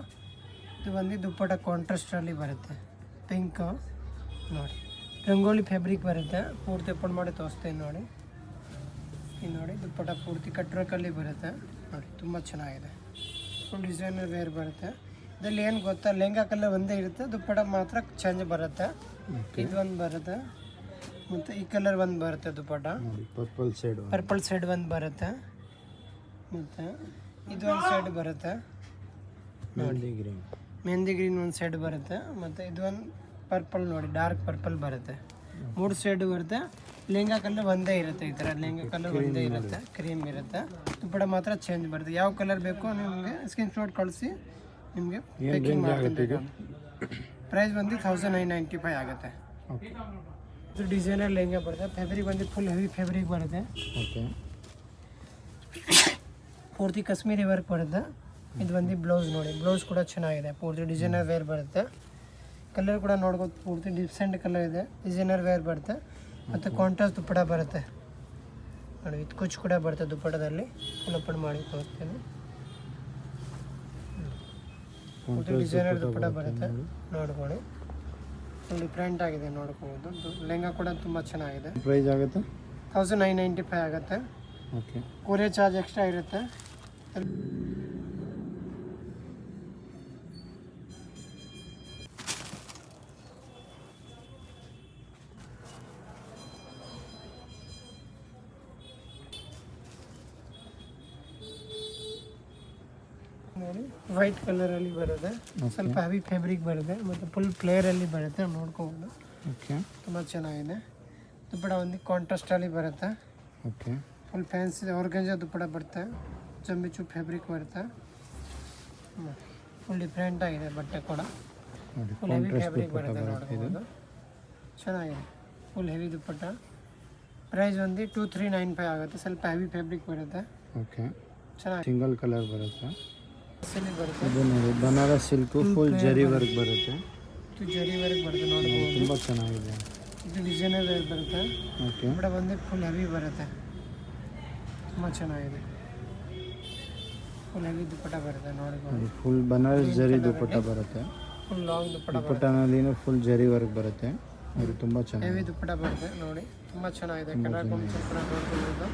ಇದು ಬಂದು ದುಪ್ಪಟ ಕಾಂಟ್ರಾಸ್ಟಲ್ಲಿ ಬರುತ್ತೆ. ಪಿಂಕ್ ನೋಡಿ. ರಂಗೋಲಿ ಫ್ಯಾಬ್ರಿಕ್ ಬರುತ್ತೆ. ಪೂರ್ತಿ ಓಪನ್ ಮಾಡಿ ತೋರಿಸ್ತೀನಿ ನೋಡಿ. ಇದು ನೋಡಿ ದುಪ್ಪಟ ಪೂರ್ತಿ ಕಟ್ವರ್ಕಲ್ಲಿ ಬರುತ್ತೆ ನೋಡಿ. ತುಂಬ ಚೆನ್ನಾಗಿದೆ. ಫುಲ್ ಡಿಸೈನರ್ ವೇರ್ ಬರುತ್ತೆ. ಇದರಲ್ಲಿ ಏನು ಗೊತ್ತಾ, ಲೆಹಂಗಾ ಕಲರ್ ಒಂದೇ ಇರುತ್ತೆ. ದುಪ್ಪಟ ಮಾತ್ರ ಚೇಂಜ್ ಬರುತ್ತೆ. ಇದು ಒಂದು ಬರುತ್ತೆ. ಮತ್ತು ಈ ಕಲರ್ ಒಂದು ಬರುತ್ತೆ ದುಪ್ಪಟ. ಪರ್ಪಲ್ ಸೈಡ್ ಒಂದು ಬರುತ್ತೆ. ಮತ್ತು ಇದು ಒಂದು ಸೈಡ್ ಬರುತ್ತೆ ನೋಡಿ. ಮೆಹಂದಿ ಗ್ರೀನ್ ಒಂದು ಸೈಡ್ ಬರುತ್ತೆ. ಮತ್ತು ಇದು ಒಂದು ಪರ್ಪಲ್ ನೋಡಿ. ಡಾರ್ಕ್ ಪರ್ಪಲ್ ಬರುತ್ತೆ. 3 ಸೈಡ್ ಬರುತ್ತೆ. ಲೆಹಂಗಾ ಕಲರ್ ಒಂದೇ ಇರುತ್ತೆ. ಈ ಥರ ಲೆಹಂಗಾ ಕಲರ್ ಒಂದೇ ಇರುತ್ತೆ. ಕ್ರೀಮ್ ಇರುತ್ತೆ. ದುಪ್ಪಟ ಮಾತ್ರ ಚೇಂಜ್ ಬರುತ್ತೆ. ಯಾವ ಕಲರ್ ಬೇಕೋ ನಿಮಗೆ ಸ್ಕ್ರೀನ್ ಶಾಟ್ ಕಳಿಸಿ ನಿಮಗೆ ಪ್ಯಾಕಿಂಗ್ ಮಾಡ್ತೀನಿ. ಪ್ರೈಸ್ ಬಂದು 1995 ಆಗುತ್ತೆ. ಓಕೆ ಇದು ಡಿಸೈನರ್ ಲೆಹಂಗಾ ಬರುತ್ತೆ. ಫ್ಯಾಬ್ರಿಕ್ ಬಂದು ಫುಲ್ ಹೆವಿ ಫ್ಯಾಬ್ರಿಕ್ ಬರುತ್ತೆ. ಓಕೆ ಪೂರ್ತಿ ಕಾಶ್ಮೀರಿ ವರ್ಕ್ ಬರುತ್ತೆ. ಇದು ಬಂದು ಬ್ಲೌಸ್ ನೋಡಿ, ಬ್ಲೌಸ್ ಕೂಡ ಚೆನ್ನಾಗಿದೆ. ಪೂರ್ತಿ ಡಿಸೈನರ್ ವೇರ್ ಬರುತ್ತೆ. ಕಲರ್ ಕೂಡ ನೋಡ್ಬೋದು, ಪೂರ್ತಿ ಡಿಫ್ರೆಂಟ್ ಕಲರ್ ಇದೆ. ಡಿಸೈನರ್ ವೇರ್ ಬರುತ್ತೆ ಮತ್ತು ಕಾಂಟ್ರಾಸ್ಟ್ ದುಪ್ಪಟ ಬರುತ್ತೆ ನೋಡಿ. ಇದು ಕುಚ್ಚು ಕೂಡ ಬರುತ್ತೆ ದುಪ್ಪಟದಲ್ಲಿ. ಓಪನ್ ಮಾಡಿ ತೋರಿಸ್ತೀನಿ. ಪೂರ್ತಿ ಡಿಸೈನರ್ ದುಪ್ಪಟ ಬರುತ್ತೆ ನೋಡ್ಕೊಳ್ಳಿ. ಫುಲ್ ಡಿಫ್ರೆಂಟ್ ಆಗಿದೆ ನೋಡ್ಕೋಬೋದು. ಲೆಹಂಗಾ ಕೂಡ ತುಂಬ ಚೆನ್ನಾಗಿದೆ. ಪ್ರೈಸ್ ಆಗುತ್ತೆ 1995 ಆಗುತ್ತೆ. ಓಕೆ ಕೊರಿಯರ್ ಚಾರ್ಜ್ ಎಕ್ಸ್ಟ್ರಾ ಇರುತ್ತೆ. ನೋಡಿ ವೈಟ್ ಕಲರಲ್ಲಿ ಬರುತ್ತೆ. ಸ್ವಲ್ಪ ಹೆವಿ ಫ್ಯಾಬ್ರಿಕ್ ಬರುತ್ತೆ ಮತ್ತು ಫುಲ್ ಫ್ಲೇರಲ್ಲಿ ಬರುತ್ತೆ ನೋಡ್ಕೋಬೋದು. ಓಕೆ ತುಂಬ ಚೆನ್ನಾಗಿದೆ. ದುಪ್ಪಟ ಒಂದು ಕಾಂಟ್ರಾಸ್ಟಲ್ಲಿ ಬರುತ್ತೆ. ಓಕೆ ಫುಲ್ ಫ್ಯಾನ್ಸಿ ಆರ್ಗಂಜಾ ದುಪ್ಪಟ ಬರುತ್ತೆ. ಜಂಬಿಚು ಫ್ಯಾಬ್ರಿಕ್ ಬರುತ್ತೆ. ಫುಲ್ ಡಿಫ್ರೆಂಟ್ ಆಗಿದೆ ಬಟ್ಟೆ ಕೂಡ. ನೋಡಿ ಫುಲ್ ಹೆವಿ ಕಾಂಟ್ರಾಸ್ಟ್ ಫ್ಯಾಬ್ರಿಕ್ ದುಪ್ಪಟ್ಟ ಬರುತ್ತೆ ಬರುತ್ತೆ ಇದು. ನೋಡ್ಬೋದು. ಚೆನ್ನಾಗಿದೆ ಫುಲ್ ಹೆವಿ ದುಪ್ಪಟ್ಟ. ಪ್ರೈಸ್ ಒಂದು 2395 ಆಗುತ್ತೆ. ಸ್ವಲ್ಪ ಹೆವಿ ಫ್ಯಾಬ್ರಿಕ್ ಬರುತ್ತೆ. ಓಕೆ ಚೆನ್ನಾಗಿ ಸಿಂಗಲ್ ಕಲರ್ ಬರುತ್ತೆ. ಸಿಲ್ಕ್ ಬರುತ್ತೆ. ಇದು ನೋಡಿ ಬನಾರಸ್ ಸಿಲ್ಕು ಫುಲ್ ಜರಿ ವರ್ಕ್ ಬರುತ್ತೆ. ಇದು ಜರಿ ವರ್ಕ್ ಬರುತ್ತೆ ನೋಡ್ಬೋದು. ತುಂಬ ಚೆನ್ನಾಗಿದೆ. ಇದು ಡಿಸೈನರ್ ವೇರ್ ಬರುತ್ತೆ. ಓಕೆ ದುಪ್ಪಟ ಬಂದು ಫುಲ್ ಹೆವಿ ಬರುತ್ತೆ. ತುಂಬ ಚೆನ್ನಾಗಿದೆ. ಫುಲ್ ಹೆವಿ ದುಪ್ಪಟ ಬರುತ್ತೆ ನೋಡ್ಬೋದು. ನೋಡಿ ಫುಲ್ ಬನಾರಸ್ ಜರಿ ದುಪ್ಪಟ್ಟ ಬರುತ್ತೆ. ಫುಲ್ ಲಾಂಗ್ ದುಪ್ಪಟ ಬರುತ್ತೆ. ದುಪ್ಪಟ್ಟನಲ್ಲಿನೂ ಫುಲ್ ಜರಿ ವರ್ಕ್ ಬರುತ್ತೆ. ನೋಡಿ ತುಂಬ ಹೆವಿ ಚೆನ್ನಾಗಿದೆ. ದುಪ್ಪಟ ಬರುತ್ತೆ ನೋಡಿ. ತುಂಬ ಚೆನ್ನಾಗಿದೆ. ಕಲರ್ ಕಾಂಬಿನೇಷನ್ ಕೂಡ ನೋಡ್ಬೋದು.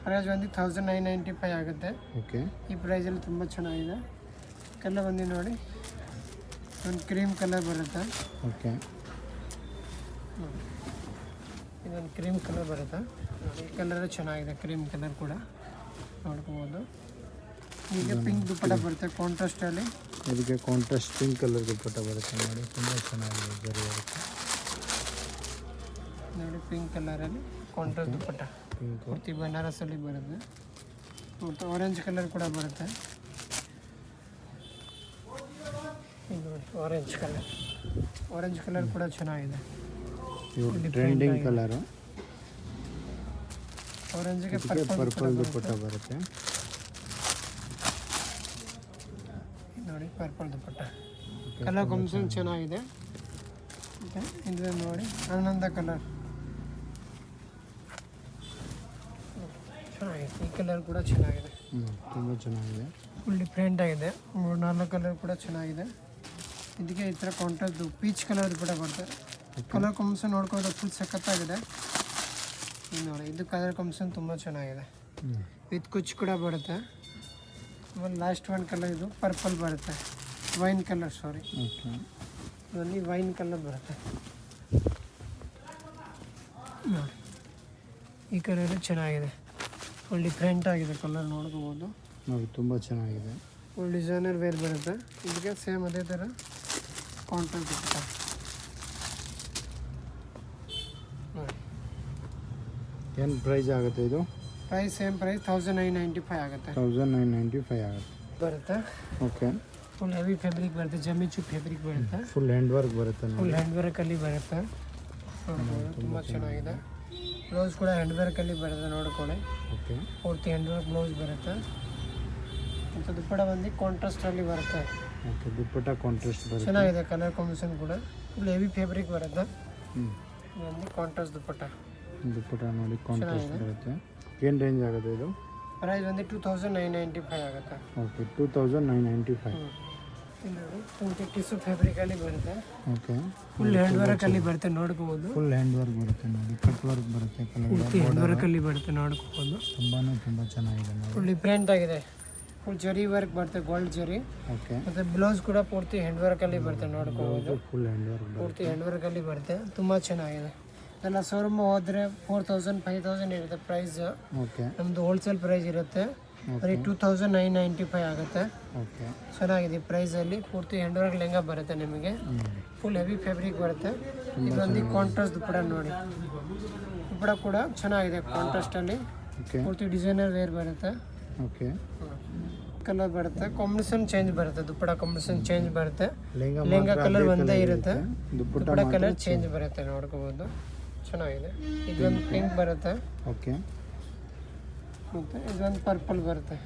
ಪ್ರೈಸ್ ಬಂದು 1995 ಆಗುತ್ತೆ. ಓಕೆ ಈ ಪ್ರೈಸಲ್ಲಿ ತುಂಬ ಚೆನ್ನಾಗಿದೆ. ಕಲರ್ ಬಂದು ನೋಡಿ ಒಂದು ಕ್ರೀಮ್ ಕಲರ್ ಬರುತ್ತೆ. ಓಕೆ ಇದೊಂದು ಕ್ರೀಮ್ ಕಲರ್ ಬರುತ್ತೆ ನೋಡಿ. ಈ ಕಲರ್ ಚೆನ್ನಾಗಿದೆ, ಕ್ರೀಮ್ ಕಲರ್ ಕೂಡ ನೋಡ್ಕೋಬೋದು. ಈಗ ಪಿಂಕ್ ದುಪ್ಪಟ ಬರುತ್ತೆ ಕಾಂಟ್ರಾಸ್ಟಲ್ಲಿ. ಇದಕ್ಕೆ ಕಾಂಟ್ರಾಸ್ಟ್ ಪಿಂಕ್ ಕಲರ್ ದುಪ್ಪಟ್ಟ ಬರುತ್ತೆ ನೋಡಿ. ತುಂಬ ಚೆನ್ನಾಗಿದೆ ಜರಿ ವರ್ಕ್. ನೋಡಿ ಪಿಂಕ್ ಕಲರಲ್ಲಿ ಕಾಂಟ್ರಾಸ್ಟ್ ದುಪ್ಪಟ. ಪಿಂಕ್ ಪೂರ್ತಿ ಬನಾರಸಲ್ಲಿ ಬರುತ್ತೆ ಮತ್ತು ಆರೆಂಜ್ ಕಲರ್ ಕೂಡ ಬರುತ್ತೆ. ಇದು ನೋಡಿ ಆರೆಂಜ್ ಕಲರ್. ಆರೆಂಜ್ ಕಲರ್ ಕೂಡ ಚೆನ್ನಾಗಿದೆ. ಇವಾಗ ಟ್ರೆಂಡಿಂಗ್ ಕಲರು. ಆರೆಂಜ್ಗೆ ಇದಕ್ಕೆ ಪರ್ಪಲ್ ಪರ್ಪಲ್ ದುಪ್ಪಟ್ಟ ಬರುತ್ತೆ. ನೋಡಿ ಪರ್ಪಲ್ ದುಪ್ಪಟ್ಟ. ಕಲರ್ ಕಾಂಬಿನೇಷನ್ ಚೆನ್ನಾಗಿದೆ. ಮತ್ತೆ ಇದು ನೋಡಿ ಆನಂದ ಕಲರ್ ಚೆನ್ನಾಗಿದೆ. ಈ ಕಲರ್ ಕೂಡ ಚೆನ್ನಾಗಿದೆ. ತುಂಬ ಚೆನ್ನಾಗಿದೆ. ಫುಲ್ ಡಿಫ್ರೆಂಟ್ ಆಗಿದೆ. 3-4 ಕಲರ್ ಕೂಡ ಚೆನ್ನಾಗಿದೆ. ಇದಕ್ಕೆ ಈ ಥರ ಕಾಂಟ್ರಾಸ್ಟ್ ಪೀಚ್ ಕಲರ್ ಕೂಡ ಬರುತ್ತೆ. ಕಲರ್ ಕಾಂಬಿನೇಷನ್ ನೋಡ್ಕೊಂಡ್ರೆ ಫುಲ್ ಸಖತ್ತಾಗಿದೆ. ಇದು ನೋಡಿ ಇದು ಕಲರ್ ಕಾಂಬಿನೇಷನ್ ತುಂಬ ಚೆನ್ನಾಗಿದೆ. ವಿತ್ ಕುಚ್ ಕೂಡ ಬರುತ್ತೆ. ಆಮೇಲೆ ಲಾಸ್ಟ್ ಒನ್ ಕಲರ್ ಇದು ಪರ್ಪಲ್ ಬರುತ್ತೆ. ವೈನ್ ಕಲರ್ ಸಾರಿ, ಓಕೆ ಇದರಲ್ಲಿ ವೈನ್ ಕಲರ್ ಬರುತ್ತೆ ನೋಡಿ. ಈ ಕಲರ್ ಚೆನ್ನಾಗಿದೆ. ಫುಲ್ ಡಿಫ್ರೆಂಟ್ ಆಗಿದೆ ಕಲರ್ ನೋಡ್ಕೋಬೋದು. ನೋಡಿ ತುಂಬ ಚೆನ್ನಾಗಿದೆ. ಫುಲ್ ಡಿಸೈನರ್ ವೇರ್ ಬರುತ್ತೆ. ಇದಕ್ಕೆ ಸೇಮ್ ಅದೇ ಥರ ಕಾಂಟ್ರಾಸ್ಟ್ ಇರುತ್ತೆ ನೋಡಿ. ಏನು ಪ್ರೈಸ್ ಆಗುತ್ತೆ ಇದು? ಪ್ರೈಸ್ ಸೇಮ್ ಪ್ರೈಸ್ 1995 ಆಗುತ್ತೆ. 1995 ಆಗುತ್ತೆ ಬರುತ್ತೆ. ಓಕೆ ಫುಲ್ ಹೆವಿ ಫ್ಯಾಬ್ರಿಕ್ ಬರುತ್ತೆ. ಜಮಿಚು ಫ್ಯಾಬ್ರಿಕ್ ಬರುತ್ತೆ. ಫುಲ್ ಹ್ಯಾಂಡ್ ವರ್ಕ್ ಬರುತ್ತೆ ಫುಲ್ ನೋಡಿ. ಹ್ಯಾಂಡ್ ವರ್ಕಲ್ಲಿ ಬರುತ್ತೆ ನೋಡ್ಬೋದು. ತುಂಬ ಚೆನ್ನಾಗಿದೆ. ಬ್ಲೌಸ್ ಕೂಡ ಹ್ಯಾಂಡ್ ವರ್ಕಲ್ಲಿ ಬರುತ್ತೆ ನೋಡ್ಕೊಳ್ಳಿ. ಓಕೆ ಪೂರ್ತಿ ಹ್ಯಾಂಡ್ ವರ್ಕ್ ಬ್ಲೌಸ್ ಬರುತ್ತೆ. ಮತ್ತು ದುಪ್ಪಟ ಬಂದು ಕಾಂಟ್ರಾಸ್ಟಲ್ಲಿ ಬರುತ್ತೆ. ಓಕೆ ದುಪ್ಪಟ್ಟ ಕಾಂಟ್ರಾಸ್ಟ್ ಬರುತ್ತೆ. ಚೆನ್ನಾಗಿದೆ ಕಲರ್ ಕಾಂಬಿನೇಷನ್ ಕೂಡ. ಫುಲ್ ಹೆವಿ ಫ್ಯಾಬ್ರಿಕ್ ಬರುತ್ತೆ. ಹ್ಞೂ ಇದೊಂದು ಕಾಂಟ್ರಾಸ್ಟ್ ದುಪ್ಪಟ. ದುಪ್ಪಟ್ಟ ನೋಡಿ ಕಾಂಟ್ರಾಸ್ಟ್ ಬರುತ್ತೆ. ಏನು ರೇಂಜ್ ಆಗುತ್ತೆ ಇದು? ಪ್ರೈಸ್ ಬಂದು 2995 ಆಗುತ್ತೆ. ಓಕೆ 2995. ಇಲ್ಲಿ ನೋಡಿ ಪೂರ್ತಿ ಟಿಶ್ಯೂ ಫ್ಯಾಬ್ರಿಕಲ್ಲಿ ಬರುತ್ತೆ. ಓಕೆ ಫುಲ್ ಹ್ಯಾಂಡ್ ವರ್ಕಲ್ಲಿ ಬರುತ್ತೆ ನೋಡ್ಕೋಬೋದು. ಫುಲ್ ಹ್ಯಾಂಡ್ ವರ್ಕ್ ಬರುತ್ತೆ ನೋಡಿ. ಕಟ್ ವರ್ಕ್ ಬರುತ್ತೆ. ಪೂರ್ತಿ ಹ್ಯಾಂಡ್ ವರ್ಕಲ್ಲಿ ಬರುತ್ತೆ ನೋಡ್ಕೋಬೋದು. ತುಂಬ ಚೆನ್ನಾಗಿದೆ ನೋಡಿ. ಫುಲ್ ಡಿಫ್ರೆಂಟ್ ಆಗಿದೆ. ಫುಲ್ ಜರಿ ವರ್ಕ್ ಬರುತ್ತೆ, ಗೋಲ್ಡ್ ಜರಿ. ಓಕೆ ಮತ್ತು ಬ್ಲೌಸ್ ಕೂಡ ಪೂರ್ತಿ ಹ್ಯಾಂಡ್ ವರ್ಕಲ್ಲಿ ಬರುತ್ತೆ ನೋಡ್ಕೋಬೋದು. ಫುಲ್ ಹ್ಯಾಂಡ್ ವರ್ಕ್ ಬರುತ್ತೆ. ಪೂರ್ತಿ ಹ್ಯಾಂಡ್ ವರ್ಕಲ್ಲಿ ಬರುತ್ತೆ. ತುಂಬ ಚೆನ್ನಾಗಿದೆ. ಎಲ್ಲ ಶೋರೂಮ್ ಹೋದರೆ 4000 5000 ಇರುತ್ತೆ ಪ್ರೈಸ್. ಓಕೆ ನಮ್ಮದು ಹೋಲ್ಸೇಲ್ ಪ್ರೈಸ್ ಇರುತ್ತೆ. ಬರೀ 2995 ಆಗುತ್ತೆ. ಓಕೆ ಚೆನ್ನಾಗಿದೆ ಪ್ರೈಸಲ್ಲಿ. ಪೂರ್ತಿ ಹ್ಯಾಂಡ್ ವರ್ಕ್ ಲೆಹಂಗಾ ಬರುತ್ತೆ ನಿಮಗೆ. ಫುಲ್ ಹೆವಿ ಫ್ಯಾಬ್ರಿಕ್ ಬರುತ್ತೆ. ಇದೊಂದು ಕಾಂಟ್ರಾಸ್ಟ್ ದುಪ್ಪಡ ನೋಡಿ. ದುಪ್ಪಡ ಕೂಡ ಚೆನ್ನಾಗಿದೆ ಕಾಂಟ್ರಾಸ್ಟಲ್ಲಿ. ಓಕೆ ಪೂರ್ತಿ ಡಿಸೈನರ್ ವೇರ್ ಬರುತ್ತೆ. ಓಕೆ ಕಲರ್ ಬರುತ್ತೆ, ಕಾಂಬಿನೇಷನ್ ಚೇಂಜ್ ಬರುತ್ತೆ, ದುಪ್ಪಟ ಕಾಂಬಿನೇಷನ್ ಚೇಂಜ್ ಬರುತ್ತೆ. ಲೆಹಂಗಾ ಲೆಹಂಗಾ ಕಲರ್ ಒಂದೇ ಇರುತ್ತೆ, ದುಪ್ಪಟ್ಟ ದುಪ್ಪಟ ಕಲರ್ ಚೇಂಜ್ ಬರುತ್ತೆ, ನೋಡ್ಕೋಬೋದು. ಚೆನ್ನಾಗಿದೆ. ಇದೊಂದು ಪಿಂಕ್ ಬರುತ್ತೆ, ಓಕೆ. ಮತ್ತು ಇದೊಂದು ಪರ್ಪಲ್ ಬರುತ್ತೆ.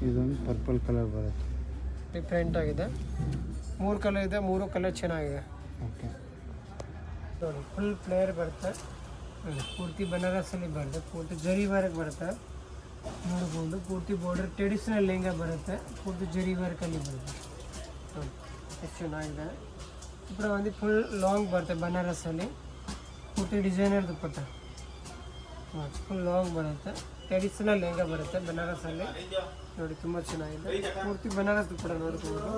ಇದೊಂದು ಪರ್ಪಲ್ ಕಲರ್ ಬರುತ್ತೆ, ಡಿಫ್ರೆಂಟ್ ಆಗಿದೆ. 3 ಕಲರ್ ಇದೆ, 3 ಕಲರ್ ಚೆನ್ನಾಗಿದೆ. ಓಕೆ. ನೋಡಿ ಫುಲ್ ಫ್ಲೇಯರ್ ಬರುತ್ತೆ, ಪೂರ್ತಿ ಬನಾರಸಲ್ಲಿ ಬರುತ್ತೆ, ಪೂರ್ತಿ ಜರಿ ವರ್ಕ್ ಬರುತ್ತೆ, ನೋಡ್ಬೋದು. ಪೂರ್ತಿ ಬಾರ್ಡರ್ ಟ್ರೆಡಿಷನಲ್ ಲೆಹಂಗಾ ಬರುತ್ತೆ, ಪೂರ್ತಿ ಜರಿ ವರ್ಕಲ್ಲಿ ಬರುತ್ತೆ. ನೋಡಿ ಎಷ್ಟು ಚೆನ್ನಾಗಿದೆ. ఇప్పుడు ಒಂದು ಫುಲ್ ಲಾಂಗ್ ಬರುತ್ತೆ ಬನಾರಸಲ್ಲಿ, ಪೂರ್ತಿ ಡಿಸೈನರ್ ದುಪ್ಪಟ್ಟ, ಫುಲ್ ಲಾಂಗ್ ಬರುತ್ತೆ, ಟ್ರೆಡಿಷನಲ್ ಲೆಹಂಗಾ ಬರುತ್ತೆ ಬನಾರಸಲ್ಲಿ. ನೋಡಿ ತುಂಬ ಚೆನ್ನಾಗಿದೆ, ಪೂರ್ತಿ ಬನಾರಸ್ ದುಪ್ಪಟ್ಟ ನೋಡ್ಬೋದು.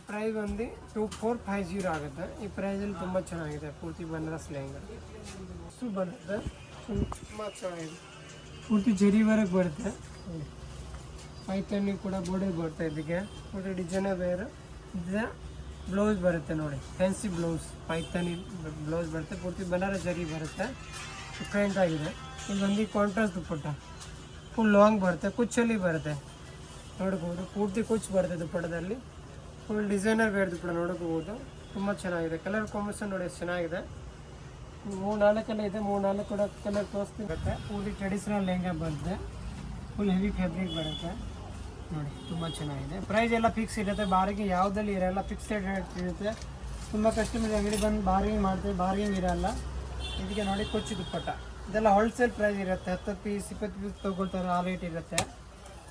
ಪ್ರೈಸ್ ಒಂದು 2450 ಆಗುತ್ತೆ. ಈ ಪ್ರೈಸಲ್ಲಿ ತುಂಬ ಚೆನ್ನಾಗಿದೆ, ಪೂರ್ತಿ ಬನಾರಸ್ ಲೆಹಂಗಾ ಅಷ್ಟು ಬರುತ್ತೆ, ತುಂಬ ಚೆನ್ನಾಗಿದೆ. ಪೂರ್ತಿ ಜರಿ ವರ್ಕ್ ಬರುತ್ತೆ, ಪೈತಣ್ಣಿ ಕೂಡ ಬೋರ್ಡರ್ ಬರುತ್ತೆ. ಇದಕ್ಕೆ ಪೂರ್ತಿ ಡಿಸೈನರ್ ಬೇರೆ ಇದು ಬ್ಲೌಸ್ ಬರುತ್ತೆ. ನೋಡಿ ಫ್ಯಾನ್ಸಿ ಬ್ಲೌಸ್, ಪೈತಾನಿ ಬ್ಲೌಸ್ ಬರುತ್ತೆ, ಪೂರ್ತಿ ಬನಾರಸ್ ಜರಿ ಬರುತ್ತೆ, ಡಿಫ್ರೆಂಟ್ ಆಗಿದೆ. ಇದೊಂದು ಕಾಂಟ್ರಾಸ್ಟ್ ದುಪ್ಪಟ್ಟ, ಫುಲ್ ಲಾಂಗ್ ಬರುತ್ತೆ, ಕುಚ್ಚಲ್ಲಿ ಬರುತ್ತೆ, ನೋಡ್ಬೋದು. ಪೂರ್ತಿ ಕುಚ್ಚು ಬರುತ್ತೆ ದುಪ್ಪಟ್ಟದಲ್ಲಿ, ಫುಲ್ ಡಿಸೈನರ್ ವೇರ್ ದುಪ್ಪಟ್ಟ ನೋಡ್ಕೋಬೋದು. ತುಂಬ ಚೆನ್ನಾಗಿದೆ. ಕಲರ್ ಕಾಂಬಿನೇಷನ್ ನೋಡಿ ಎಷ್ಟು ಚೆನ್ನಾಗಿದೆ. 3-4 ಕಲರ್ ಇದೆ, 3-4 ಕೂಡ ಕಲರ್ ತೋರಿಸ್ತೀನಿ. ಬರುತ್ತೆ ಪೂರ್ತಿ ಟ್ರೆಡಿಷನಲ್ ಲೆಹಂಗಾ ಬರುತ್ತೆ, ಫುಲ್ ಹೆವಿ ಫ್ಯಾಬ್ರಿಕ್ ಬರುತ್ತೆ. ನೋಡಿ ತುಂಬ ಚೆನ್ನಾಗಿದೆ. ಪ್ರೈಸ್ ಎಲ್ಲ ಫಿಕ್ಸ್ ಇರುತ್ತೆ, ಬಾರ್ಗಿಂಗ್ ಯಾವುದಲ್ಲಿ ಇರೋಲ್ಲ, ಫಿಕ್ಸೆಡ್ ರೇಟ್ ಇರುತ್ತೆ. ತುಂಬ ಕಸ್ಟಮರ್ ಅಂಗಡಿ ಬಂದು ಬಾರ್ಗಿಂಗ್ ಮಾಡ್ತಾರೆ, ಬಾರ್ಗಿಂಗ್ ಇರೋಲ್ಲ. ಇದಕ್ಕೆ ನೋಡಿ ಕೊಚ್ಚು ದುಪ್ಪಟ್ಟ, ಇದೆಲ್ಲ ಹೋಲ್ಸೇಲ್ ಪ್ರೈಸ್ ಇರುತ್ತೆ, 10 ಪೀಸ್ 20 ಪೀಸ್ ತೊಗೊಳ್ತಾರೆ, ಆ ರೇಟ್ ಇರುತ್ತೆ.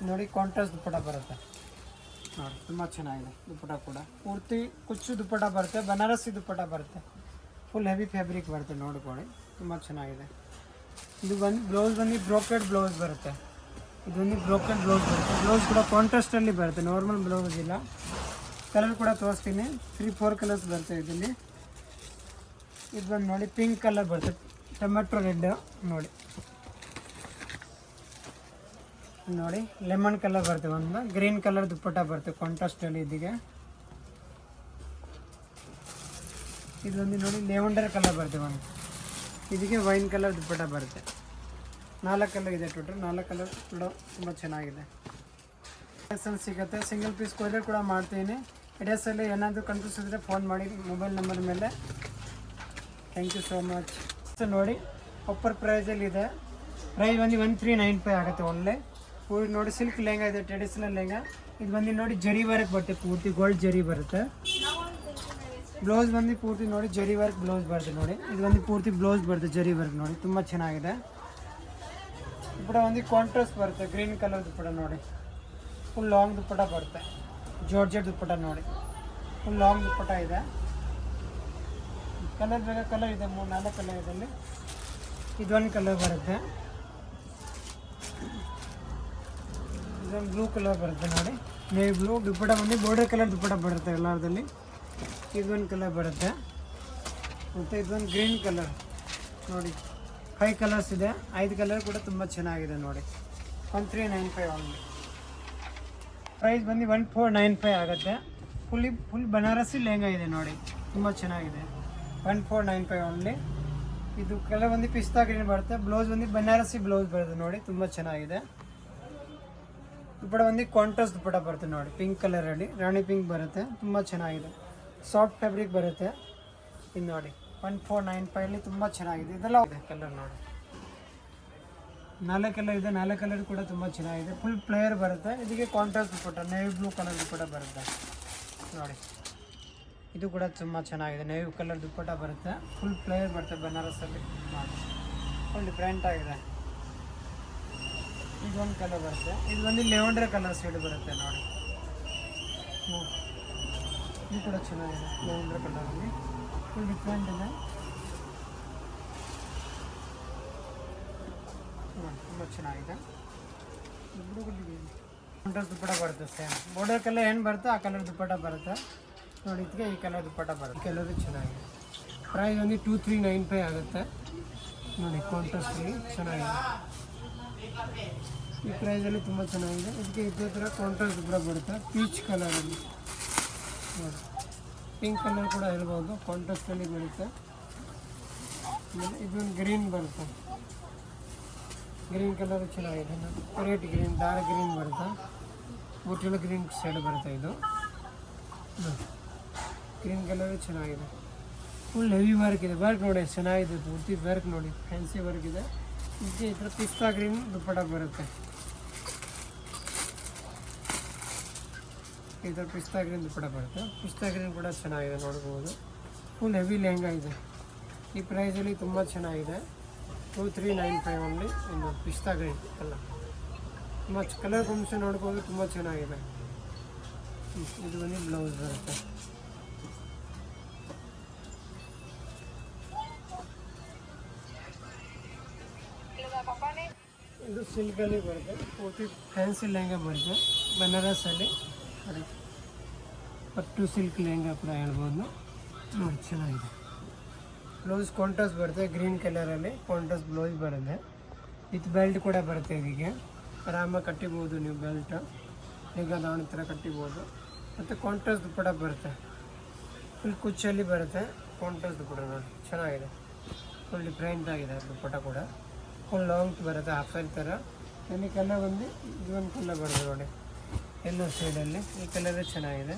ನೋಡಿ ಕಾಂಟ್ರಾಸ್ಟ್ ದುಪ್ಪಟ್ಟ ಬರುತ್ತೆ, ನೋಡಿ ತುಂಬ ಚೆನ್ನಾಗಿದೆ. ದುಪ್ಪಟ್ಟ ಕೂಡ ಪೂರ್ತಿ ಕುಚ್ಚು ದುಪ್ಪಟ್ಟ ಬರುತ್ತೆ, ಬನಾರಸಿ ದುಪ್ಪಟ್ಟ ಬರುತ್ತೆ, ಫುಲ್ ಹೆವಿ ಫ್ಯಾಬ್ರಿಕ್ ಬರುತ್ತೆ, ನೋಡ್ಕೊಳ್ಳಿ ತುಂಬ ಚೆನ್ನಾಗಿದೆ. ಇದು ಬಂದು ಬ್ಲೌಸ್ ಬಂದು ಬ್ರೋಕೆಡ್ ಬ್ಲೌಸ್ ಬರುತ್ತೆ, ಇದೊಂದು ಬ್ರೋಕೆಡ್ ಬ್ಲೌಸ್ ಬರುತ್ತೆ. ಬ್ಲೌಸ್ ಕೂಡ ಕಾಂಟ್ರಾಸ್ಟಲ್ಲಿ ಬರುತ್ತೆ, ನಾರ್ಮಲ್ ಬ್ಲೌಸ್ ಇಲ್ಲ. ಕಲರ್ ಕೂಡ ತೋರಿಸ್ತೀನಿ, 3-4 ಕಲರ್ಸ್ ಬರುತ್ತೆ ಇದರಲ್ಲಿ. ಇದು ಬಂದು ನೋಡಿ ಪಿಂಕ್ ಕಲರ್ ಬರುತ್ತೆ, ಟೊಮೆಟೊ ರೆಡ್, ನೋಡಿ ನೋಡಿ ಲೆಮನ್ ಕಲರ್ ಬರುತ್ತೆ, ಒಂದು ಗ್ರೀನ್ ಕಲರ್ ದುಪ್ಪಟ್ಟ ಬರುತ್ತೆ ಕಾಂಟ್ರಾಸ್ಟಲ್ಲಿ. ಇದೊಂದು ನೋಡಿ ಲೆವೆಂಡರ್ ಕಲರ್ ಬರುತ್ತೆ, ಒಂದು ಇದಕ್ಕೆ ವೈನ್ ಕಲರ್ ದುಪ್ಪಟ್ಟ ಬರುತ್ತೆ. 4 ಕಲರ್ ಇದೆ ಟೋಟಲ್, 4 ಕಲರ್ ಕೂಡ ತುಂಬ ಚೆನ್ನಾಗಿದೆ. ಡ್ರೆಸ್ಸಲ್ಲಿ ಸಿಗುತ್ತೆ, ಸಿಂಗಲ್ ಪೀಸ್ ಕೊರಿಯರ್ ಕೂಡ ಮಾಡ್ತೀನಿ. ಡ್ರೆಸ್ಸಲ್ಲಿ ಏನಾದರೂ ಕನ್ಫ್ಯೂಸ್ ಇದ್ದರೆ ಫೋನ್ ಮಾಡಿ ಮೊಬೈಲ್ ನಂಬರ್ ಮೇಲೆ. Thank you so much. So ನೋಡಿ ಆಫರ್ ಪ್ರೈಸಲ್ಲಿ ಇದೆ. ಪ್ರೈಸ್ ಬಂದು 1395 ಆಗುತ್ತೆ ಒಳ್ಳೆ. ಪೂರ್ತಿ ನೋಡಿ ಸಿಲ್ಕ್ ಲೆಹಂಗಾ ಇದೆ, ಟ್ರೆಡಿಷನಲ್ ಲೆಹಂಗಾ. ಇದು ಬಂದು ನೋಡಿ ಜರಿ ವರ್ಕ್ ಬರುತ್ತೆ, ಪೂರ್ತಿ ಗೋಲ್ಡ್ ಜರಿ ಬರುತ್ತೆ. ಬ್ಲೌಸ್ ಬಂದು ಪೂರ್ತಿ ನೋಡಿ ಜರಿ ವರ್ಕ್ ಬ್ಲೌಸ್ ಬರುತ್ತೆ. ನೋಡಿ ಇದು ಬಂದು ಪೂರ್ತಿ ಬ್ಲೌಸ್ ಬರುತ್ತೆ ಜರಿ ವರ್ಕ್, ನೋಡಿ ತುಂಬ ಚೆನ್ನಾಗಿದೆ. ದುಪ್ಪಟ ಒಂದು ಕಾಂಟ್ರಾಸ್ಟ್ ಬರುತ್ತೆ, ಗ್ರೀನ್ ಕಲರ್ ದುಪ್ಪಟ, ನೋಡಿ ಫುಲ್ ಲಾಂಗ್ ದುಪ್ಪಟ ಬರುತ್ತೆ, ಜಾರ್ಜೆಟ್ ದುಪ್ಪಟ, ನೋಡಿ ಫುಲ್ ಲಾಂಗ್ ದುಪ್ಪಟ ಇದೆ. ಕಲರ್ ಬೇರೆ ಕಲರ್ ಇದೆ, 3-4 ಕಲರ್ ಇದರಲ್ಲಿ. ಇದೊಂದು ಕಲರ್ ಬರುತ್ತೆ, ಇದೊಂದು ಬ್ಲೂ ಕಲರ್ ಬರುತ್ತೆ, ನೋಡಿ ನೇವಿ ಬ್ಲೂ ದುಪ್ಪಟ ಬಂದು ಬೋರ್ಡರ್ ಕಲರ್ ದುಪ್ಪಟ ಬರುತ್ತೆ ಎಲ್ಲರದಲ್ಲಿ. ಇದೊಂದು ಕಲರ್ ಬರುತ್ತೆ, ಮತ್ತು ಇದೊಂದು ಗ್ರೀನ್ ಕಲರ್, ನೋಡಿ 5 ಕಲರ್ಸ್ ಇದೆ, 5 ಕಲರ್ ಕೂಡ ತುಂಬ ಚೆನ್ನಾಗಿದೆ. ನೋಡಿ 1395 ಆನ್ಲಿ. ಪ್ರೈಸ್ ಬಂದು 1495 ಆಗುತ್ತೆ. ಫುಲ್ ಬನಾರಸಿ ಲೆಹಂಗಾ ಇದೆ, ನೋಡಿ ತುಂಬ ಚೆನ್ನಾಗಿದೆ. 1495 ಆನ್ಲಿ. ಇದು ಕಲರ್ ಬಂದು ಪಿಸ್ತಾ ಗ್ರೀನ್ ಬರುತ್ತೆ, ಬ್ಲೌಸ್ ಬಂದು ಬನಾರಸಿ ಬ್ಲೌಸ್ ಬರುತ್ತೆ, ನೋಡಿ ತುಂಬ ಚೆನ್ನಾಗಿದೆ. ದುಪ್ಪಟ ಬಂದು ಕಾಂಟ್ರಾಸ್ಟ್ ದುಪ್ಪಟ ಬರುತ್ತೆ, ನೋಡಿ ಪಿಂಕ್ ಕಲರಲ್ಲಿ ರಾಣಿ ಪಿಂಕ್ ಬರುತ್ತೆ, ತುಂಬ ಚೆನ್ನಾಗಿದೆ. ಸಾಫ್ಟ್ ಫ್ಯಾಬ್ರಿಕ್ ಬರುತ್ತೆ. ಇದು ನೋಡಿ 1495 ತುಂಬ ಚೆನ್ನಾಗಿದೆ. ಇದೆಲ್ಲ ಕಲರ್ ನೋಡಿ 4 ಕಲರ್ ಇದೆ, 4 ಕಲರ್ ಕೂಡ ತುಂಬ ಚೆನ್ನಾಗಿದೆ. ಫುಲ್ ಪ್ಲೇಯರ್ ಬರುತ್ತೆ. ಇದಕ್ಕೆ contrast dupatta navy blue colour dupatta ಬರುತ್ತೆ, ನೋಡಿ ಇದು ಕೂಡ ತುಂಬ ಚೆನ್ನಾಗಿದೆ. ನೇವಿ ಕಲರ್ ದುಪ್ಪಟ ಬರುತ್ತೆ, ಫುಲ್ ಪ್ಲೇಯರ್ ಬರುತ್ತೆ ಬನಾರಸಲ್ಲಿ, ನೋಡಿ ಫುಲ್ ಡಿಫ್ರೆಂಟ್ ಆಗಿದೆ. ಇದೊಂದು ಕಲರ್ ಬರುತ್ತೆ, ಇದು ಒಂದು ಲೆವೆಂಡರ್ ಕಲರ್ ಶೇಡ್ ಬರುತ್ತೆ, ನೋಡಿ ಇದು ಕೂಡ ಚೆನ್ನಾಗಿದೆ. ಲೆವೆಂಡರ್ ಕಲರಲ್ಲಿ ಫುಲ್ ಡಿಫ್ರೆಂಟ್ ಇದೆ, ತುಂಬ ಚೆನ್ನಾಗಿದೆ. ಕಾಂಟ್ರಾಸ್ಟ್ ದುಪ್ಪಟ ಬರುತ್ತೆ, ಸೇಮ್ ಬಾರ್ಡರ್ ಕಲರ್ ಏನು ಬರುತ್ತೆ ಆ ಕಲರ್ ದುಪ್ಪಟ ಬರುತ್ತೆ, ನೋಡಿ ಇದಕ್ಕೆ ಈ ಕಲರ್ ದುಪ್ಪಟ ಬರುತ್ತೆ. ಕಲರ್ ಚೆನ್ನಾಗಿದೆ. ಪ್ರೈಸ್ ಒಂದು 2395 ಆಗುತ್ತೆ, ನೋಡಿ ಕಾಂಟ್ರಾಸ್ಟಲ್ಲಿ ಚೆನ್ನಾಗಿದೆ. ಈ ಪ್ರೈಸಲ್ಲಿ ತುಂಬ ಚೆನ್ನಾಗಿದೆ. ಇದಕ್ಕೆ ಇದೇ ಥರ ಕಾಂಟ್ರಾಸ್ಟ್ ದುಪ್ಪಟ ಬರುತ್ತೆ, ಪೀಚ್ ಕಲರಲ್ಲಿ, ನೋಡಿ ಪಿಂಕ್ ಕಲರ್ ಕೂಡ ಇರ್ಬೋದು, ಕಾಂಟ್ರಾಸ್ಟಲ್ಲಿ ಬರುತ್ತೆ. ಇದೊಂದು ಗ್ರೀನ್ ಬರುತ್ತೆ, ಗ್ರೀನ್ ಕಲರ್ ಚೆನ್ನಾಗಿದೆ, ರೇಟ್ ಗ್ರೀನ್ ಡಾರ್ಕ್ ಗ್ರೀನ್ ಬರುತ್ತೆ. ಬಾಟಲ್ ಗ್ರೀನ್ ಶೇಡ್ ಬರುತ್ತೆ ಇದು. ಗ್ರೀನ್ ಕಲರ್ ಚೆನ್ನಾಗಿದೆ. ಫುಲ್ ಹೆವಿ ವರ್ಕ್ ಇದೆ. ವರ್ಕ್ ನೋಡಿ ಎಷ್ಟು ಚೆನ್ನಾಗಿದೆ, ಪೂರ್ತಿ ವರ್ಕ್ ನೋಡಿ, ಫ್ಯಾನ್ಸಿ ವರ್ಕ್ ಇದೆ. ಇದಕ್ಕೆ ಈ ಥರ ಪಿಸ್ತಾ ಗ್ರೀನ್ ದುಪ್ಪಟ ಬರುತ್ತೆ. ಈ ಥರ ಪಿಸ್ತಾ ಗ್ರೀನ್ ದುಪ್ಪಟ ಬರುತ್ತೆ. ಪಿಸ್ತಾ ಗ್ರೀನ್ ಕೂಡ ಚೆನ್ನಾಗಿದೆ ನೋಡ್ಬೋದು. ಫುಲ್ ಹೆವಿ ಲೆಹಂಗಾ ಇದೆ. ಈ ಪ್ರೈಸಲ್ಲಿ ತುಂಬ ಚೆನ್ನಾಗಿದೆ. 2395 ಓನ್ಲಿ. ಇನ್ನು ಪಿಸ್ತಾ ಗ್ರೀನ್ ಅಲ್ಲ, ತುಂಬ ಕಲರ್ ಕಾಂಬಿನೇಷನ್ ನೋಡ್ಬೋದು, ತುಂಬ ಚೆನ್ನಾಗಿದೆ. ಇದು ಬಂದು ಬ್ಲೌಸ್ ಬರುತ್ತೆ. ಇದು ಸಿಲ್ಕಲ್ಲಿ ಬರುತ್ತೆ, ಪೂರ್ತಿ ಫ್ಯಾನ್ಸಿ ಲೆಹಂಗಾ ಬರುತ್ತೆ. ಬನಾರಸಲ್ಲಿ ಪಟ್ಟು ಸಿಲ್ಕ್ ಲೆಹಂಗಾ ಕೂಡ ಹೇಳ್ಬೋದು ನೋಡಿ, ಚೆನ್ನಾಗಿದೆ. ಬ್ಲೌಸ್ ಕಾಂಟ್ರಾಸ್ಟ್ ಬರುತ್ತೆ, ಗ್ರೀನ್ ಕಲರಲ್ಲಿ ಕಾಂಟ್ರಾಸ್ಟ್ ಬ್ಲೌಸ್ ಬರುತ್ತೆ. ವಿತ್ ಬೆಲ್ಟ್ ಕೂಡ ಬರುತ್ತೆ. ಇದಕ್ಕೆ ಆರಾಮಾಗಿ ಕಟ್ಟಿಬೋದು ನೀವು, ಬೆಲ್ಟ್ ಈಗ ದಾವಣ ಥರ ಕಟ್ಟಿಬೋದು. ಮತ್ತು ಕಾಂಟ್ರಾಸ್ಟ್ ದುಪ್ಪಟ ಬರುತ್ತೆ, ಫುಲ್ ಕುಚ್ಚಲ್ಲಿ ಬರುತ್ತೆ. ಕಾಂಟ್ರಾಸ್ಟ್ ದುಪ್ಪಟ ನೋಡಿ ಚೆನ್ನಾಗಿದೆ, ಫುಲ್ ಡಿಫ್ರೆಂಟ್ ಆಗಿದೆ ದುಪ್ಪಟ ಕೂಡ. ಫುಲ್ ಲಾಂಗ್ ಬರುತ್ತೆ, ಹಾಫ್ ಸೈಡ್ ಥರ. ಈ ಕಲರ್ ಬಂದು ಇದೊಂದು ಕಲರ್ ಬರುತ್ತೆ ನೋಡಿ, ಎಲ್ಲೋ ಸೈಡಲ್ಲಿ. ಈ ಕಲರೇ ಚೆನ್ನಾಗಿದೆ,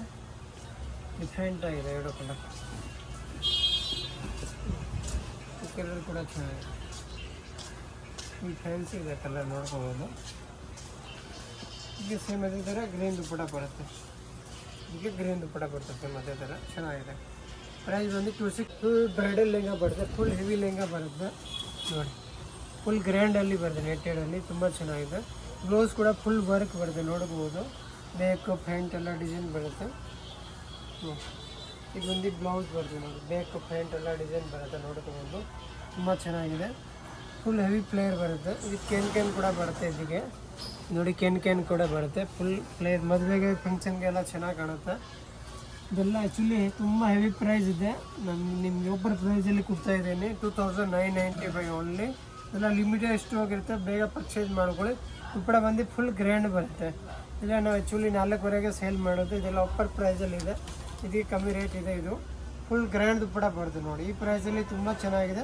ಡಿಫ್ರೆಂಟ್ ಆಗಿದೆ ಎರಡು ಕಲರ್. ಈ ಕಲರ್ ಕೂಡ ಚೆನ್ನಾಗಿದೆ, ಈ ಫ್ಯಾನ್ಸಿ ಇದೆ ಕಲರ್ ನೋಡ್ಕೋಬೋದು. ಇದಕ್ಕೆ ಸೇಮ್ ಅದೇ ಥರ ಗ್ರೀನ್ ದುಪ್ಪಟ ಬರುತ್ತೆ. ಇದಕ್ಕೆ ಗ್ರೀನ್ ದುಪ್ಪಟ ಬರುತ್ತೆ ಸೇಮ್ ಅದೇ ಥರ, ಚೆನ್ನಾಗಿದೆ. ಪ್ರೈಸ್ ಬಂದು 26. ಫುಲ್ ಬ್ರೈಡಲ್ ಲೆಹಂಗಾ ಬರುತ್ತೆ, ಫುಲ್ ಹೆವಿ ಲೆಹಂಗಾ ಬರುತ್ತೆ ನೋಡಿ. ಫುಲ್ ಗ್ರ್ಯಾಂಡಲ್ಲಿ ಬರುತ್ತೆ, ನೆಟ್ಟೆಡಲ್ಲಿ ತುಂಬ ಚೆನ್ನಾಗಿದೆ. ಬ್ಲೌಸ್ ಕೂಡ ಫುಲ್ ವರ್ಕ್ ಬರುತ್ತೆ ನೋಡ್ಬೋದು. ಬೇಕು ಪ್ಯಾಂಟ್ ಎಲ್ಲ ಡಿಸೈನ್ ಬರುತ್ತೆ. ಇದು ಬಂದು ಬ್ಲೌಸ್ ಬರುತ್ತೆ ನೋಡಿ, ಬೇಕು ಪ್ಯಾಂಟ್ ಎಲ್ಲ ಡಿಸೈನ್ ಬರುತ್ತೆ ನೋಡ್ಕೋಬೋದು, ತುಂಬ ಚೆನ್ನಾಗಿದೆ. ಫುಲ್ ಹೆವಿ ಪ್ಲೇಯರ್ ಬರುತ್ತೆ. ಇದಕ್ಕೆ ಕೆನ್ ಕೂಡ ಬರುತ್ತೆ. ಇದಕ್ಕೆ ನೋಡಿ ಕೆನ್ ಕೂಡ ಬರುತ್ತೆ. ಫುಲ್ ಪ್ಲೇಯರ್ ಮದುವೆಗೆ ಫಂಕ್ಷನ್ಗೆಲ್ಲ ಚೆನ್ನಾಗಿ ಕಾಣುತ್ತೆ. ಇದೆಲ್ಲ ಆ್ಯಕ್ಚುಲಿ ತುಂಬ ಹೆವಿ ಪ್ರೈಸ್ ಇದೆ. ನಿಮ್ಗೆ ಒಬ್ಬರ ಪ್ರೈಸಲ್ಲಿ ಕೊಡ್ತಾ ಇದ್ದೀನಿ, 2995 ಓನ್ಲಿ. ಇದೆಲ್ಲ ಲಿಮಿಟೆಡ್ ಸ್ಟಾಕ್ ಇರುತ್ತೆ, ಬೇಗ ಪರ್ಚೇಸ್ ಮಾಡ್ಕೊಳ್ಳಿ. ದುಪ್ಪಟ ಬಂದು ಫುಲ್ ಗ್ರ್ಯಾಂಡ್ ಬರುತ್ತೆ. ಇಲ್ಲ ನಾವು ಆ್ಯಕ್ಚುಲಿ 4ವರೆಗೆ ಸೇಲ್ ಮಾಡೋದು. ಇದೆಲ್ಲ ಆಫರ್ ಪ್ರೈಸಲ್ಲಿದೆ, ಇದಕ್ಕೆ ಕಮ್ಮಿ ರೇಟ್ ಇದೆ. ಇದು ಫುಲ್ ಗ್ರ್ಯಾಂಡ್ ದುಪ್ಪಟ ಬರುತ್ತೆ ನೋಡಿ. ಈ ಪ್ರೈಸಲ್ಲಿ ತುಂಬ ಚೆನ್ನಾಗಿದೆ,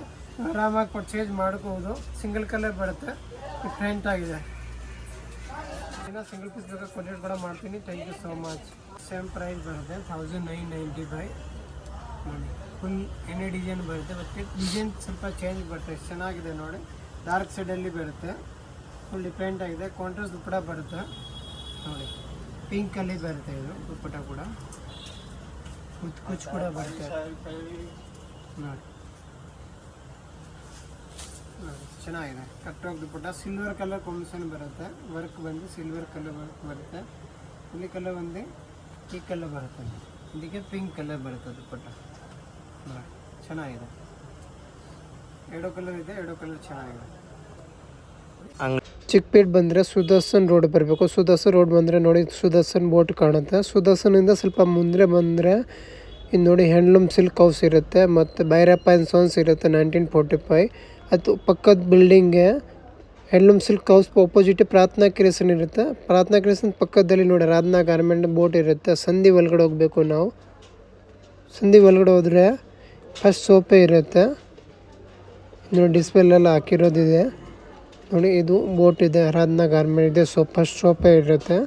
ಆರಾಮಾಗಿ ಪರ್ಚೇಸ್ ಮಾಡ್ಕೋಬೋದು. ಸಿಂಗಲ್ ಕಲರ್ ಬರುತ್ತೆ, ಡಿಫ್ರೆಂಟ್ ಆಗಿದೆ. ಇನ್ನು ಸಿಂಗಲ್ ಪೀಸ್ ಬೇಕಾದ್ರೆ ಕೊರಿಯರ್ ಕೂಡ ಮಾಡ್ತೀನಿ. Thank you so much. Same price ಬರುತ್ತೆ 1995 ನೋಡಿ. ಫುಲ್ ಎಣ್ಣೆ ಡಿಸೈನ್ ಬರುತ್ತೆ, ಮತ್ತು ಡಿಸೈನ್ ಸ್ವಲ್ಪ ಚೇಂಜ್ ಬರುತ್ತೆ. ಎಷ್ಟು ಚೆನ್ನಾಗಿದೆ ನೋಡಿ, ಡಾರ್ಕ್ ಸೈಡಲ್ಲಿ ಬರುತ್ತೆ, ಫುಲ್ ಡಿಫ್ರೆಂಟ್ ಆಗಿದೆ. ಕಾಂಟ್ರಾಸ್ಟ್ ದುಪ್ಪಟ ಬರುತ್ತೆ ನೋಡಿ, ಪಿಂಕಲ್ಲಿ ಬರುತ್ತೆ ಇದು ದುಪ್ಪಟ ಕೂಡ. ಕುಚ್ ಕೂಡ ಬರುತ್ತೆ ನೋಡಿ, ಚೆನ್ನಾಗಿದೆ. ಕಟ್ಟೋಗಿ ದುಪ್ಪಟ ಸಿಲ್ವರ್ ಕಲರ್ ಕಾಂಬಿನೇಷನ್ ಬರುತ್ತೆ. ವರ್ಕ್ ಬಂದು ಸಿಲ್ವರ್ ಕಲರ್ ವರ್ಕ್ ಬರುತ್ತೆ. ಇಲ್ಲಿ ಕಲರ್ ಬಂದು ಈ ಕಲರ್ ಬರುತ್ತೆ, ಇದಕ್ಕೆ ಪಿಂಕ್ ಕಲರ್ ಬರುತ್ತೆ ದುಪ್ಪಟ. ಚೆನ್ನಾಗಿದೆ, ಎರಡು ಕಲರ್ ಇದೆ, ಎರಡು ಕಲರ್ ಚೆನ್ನಾಗಿದೆ. ಚಿಕ್ಕಪೇಟ್ ಬಂದರೆ ಸುದರ್ಶನ್ ರೋಡ್ ಬರಬೇಕು. ಸುದರ್ಶನ್ ರೋಡ್ ಬಂದರೆ ನೋಡಿ ಸುದರ್ಶನ್ ಬೋಟ್ ಕಾಣುತ್ತೆ. ಸುದರ್ಶನಿಂದ ಸ್ವಲ್ಪ ಮುಂದೆ ಬಂದರೆ ಇದು ನೋಡಿ ಹ್ಯಾಂಡ್ಲೂಮ್ ಸಿಲ್ಕ್ ಹೌಸ್ ಇರುತ್ತೆ, ಮತ್ತು ಭೈರಪ್ಪ ಆ್ಯಂಡ್ ಸನ್ಸ್ ಇರುತ್ತೆ 1945. ಅದು ಪಕ್ಕದ ಬಿಲ್ಡಿಂಗ್ಗೆ ಹ್ಯಾಂಡ್ಲೂಮ್ ಸಿಲ್ಕ್ ಹೌಸ್ ಆಪೋಸಿಟ್ ಪ್ರಾರ್ಥನಾ ಕ್ರಿಯೇಷನ್ ಇರುತ್ತೆ. ಪ್ರಾರ್ಥನಾ ಕ್ರಿಯೇಷನ್ ಪಕ್ಕದಲ್ಲಿ ನೋಡಿ ರಾಧನಾ ಗಾರ್ಮೆಂಟ್ ಬೋಟ್ ಇರುತ್ತೆ. ಸಂಧಿ ಒಳಗಡೆ ಹೋಗಬೇಕು ನಾವು. ಸಂಧಿ ಒಳಗಡೆ ಹೋದರೆ ಫಸ್ಟ್ ಸೋಪೆ ಇರುತ್ತೆ ನೋಡಿ, ಡಿಸ್ಪ್ಲೇಲೆಲ್ಲ ಹಾಕಿರೋದಿದೆ ನೋಡಿ. ಇದು ಬೋಟ್ ಇದೆ, ರಾಧನಾ ಗಾರ್ಮೆಂಟ್ ಇದೆ. ಫಸ್ಟ್ ಸೋಪೆ ಇರುತ್ತೆ.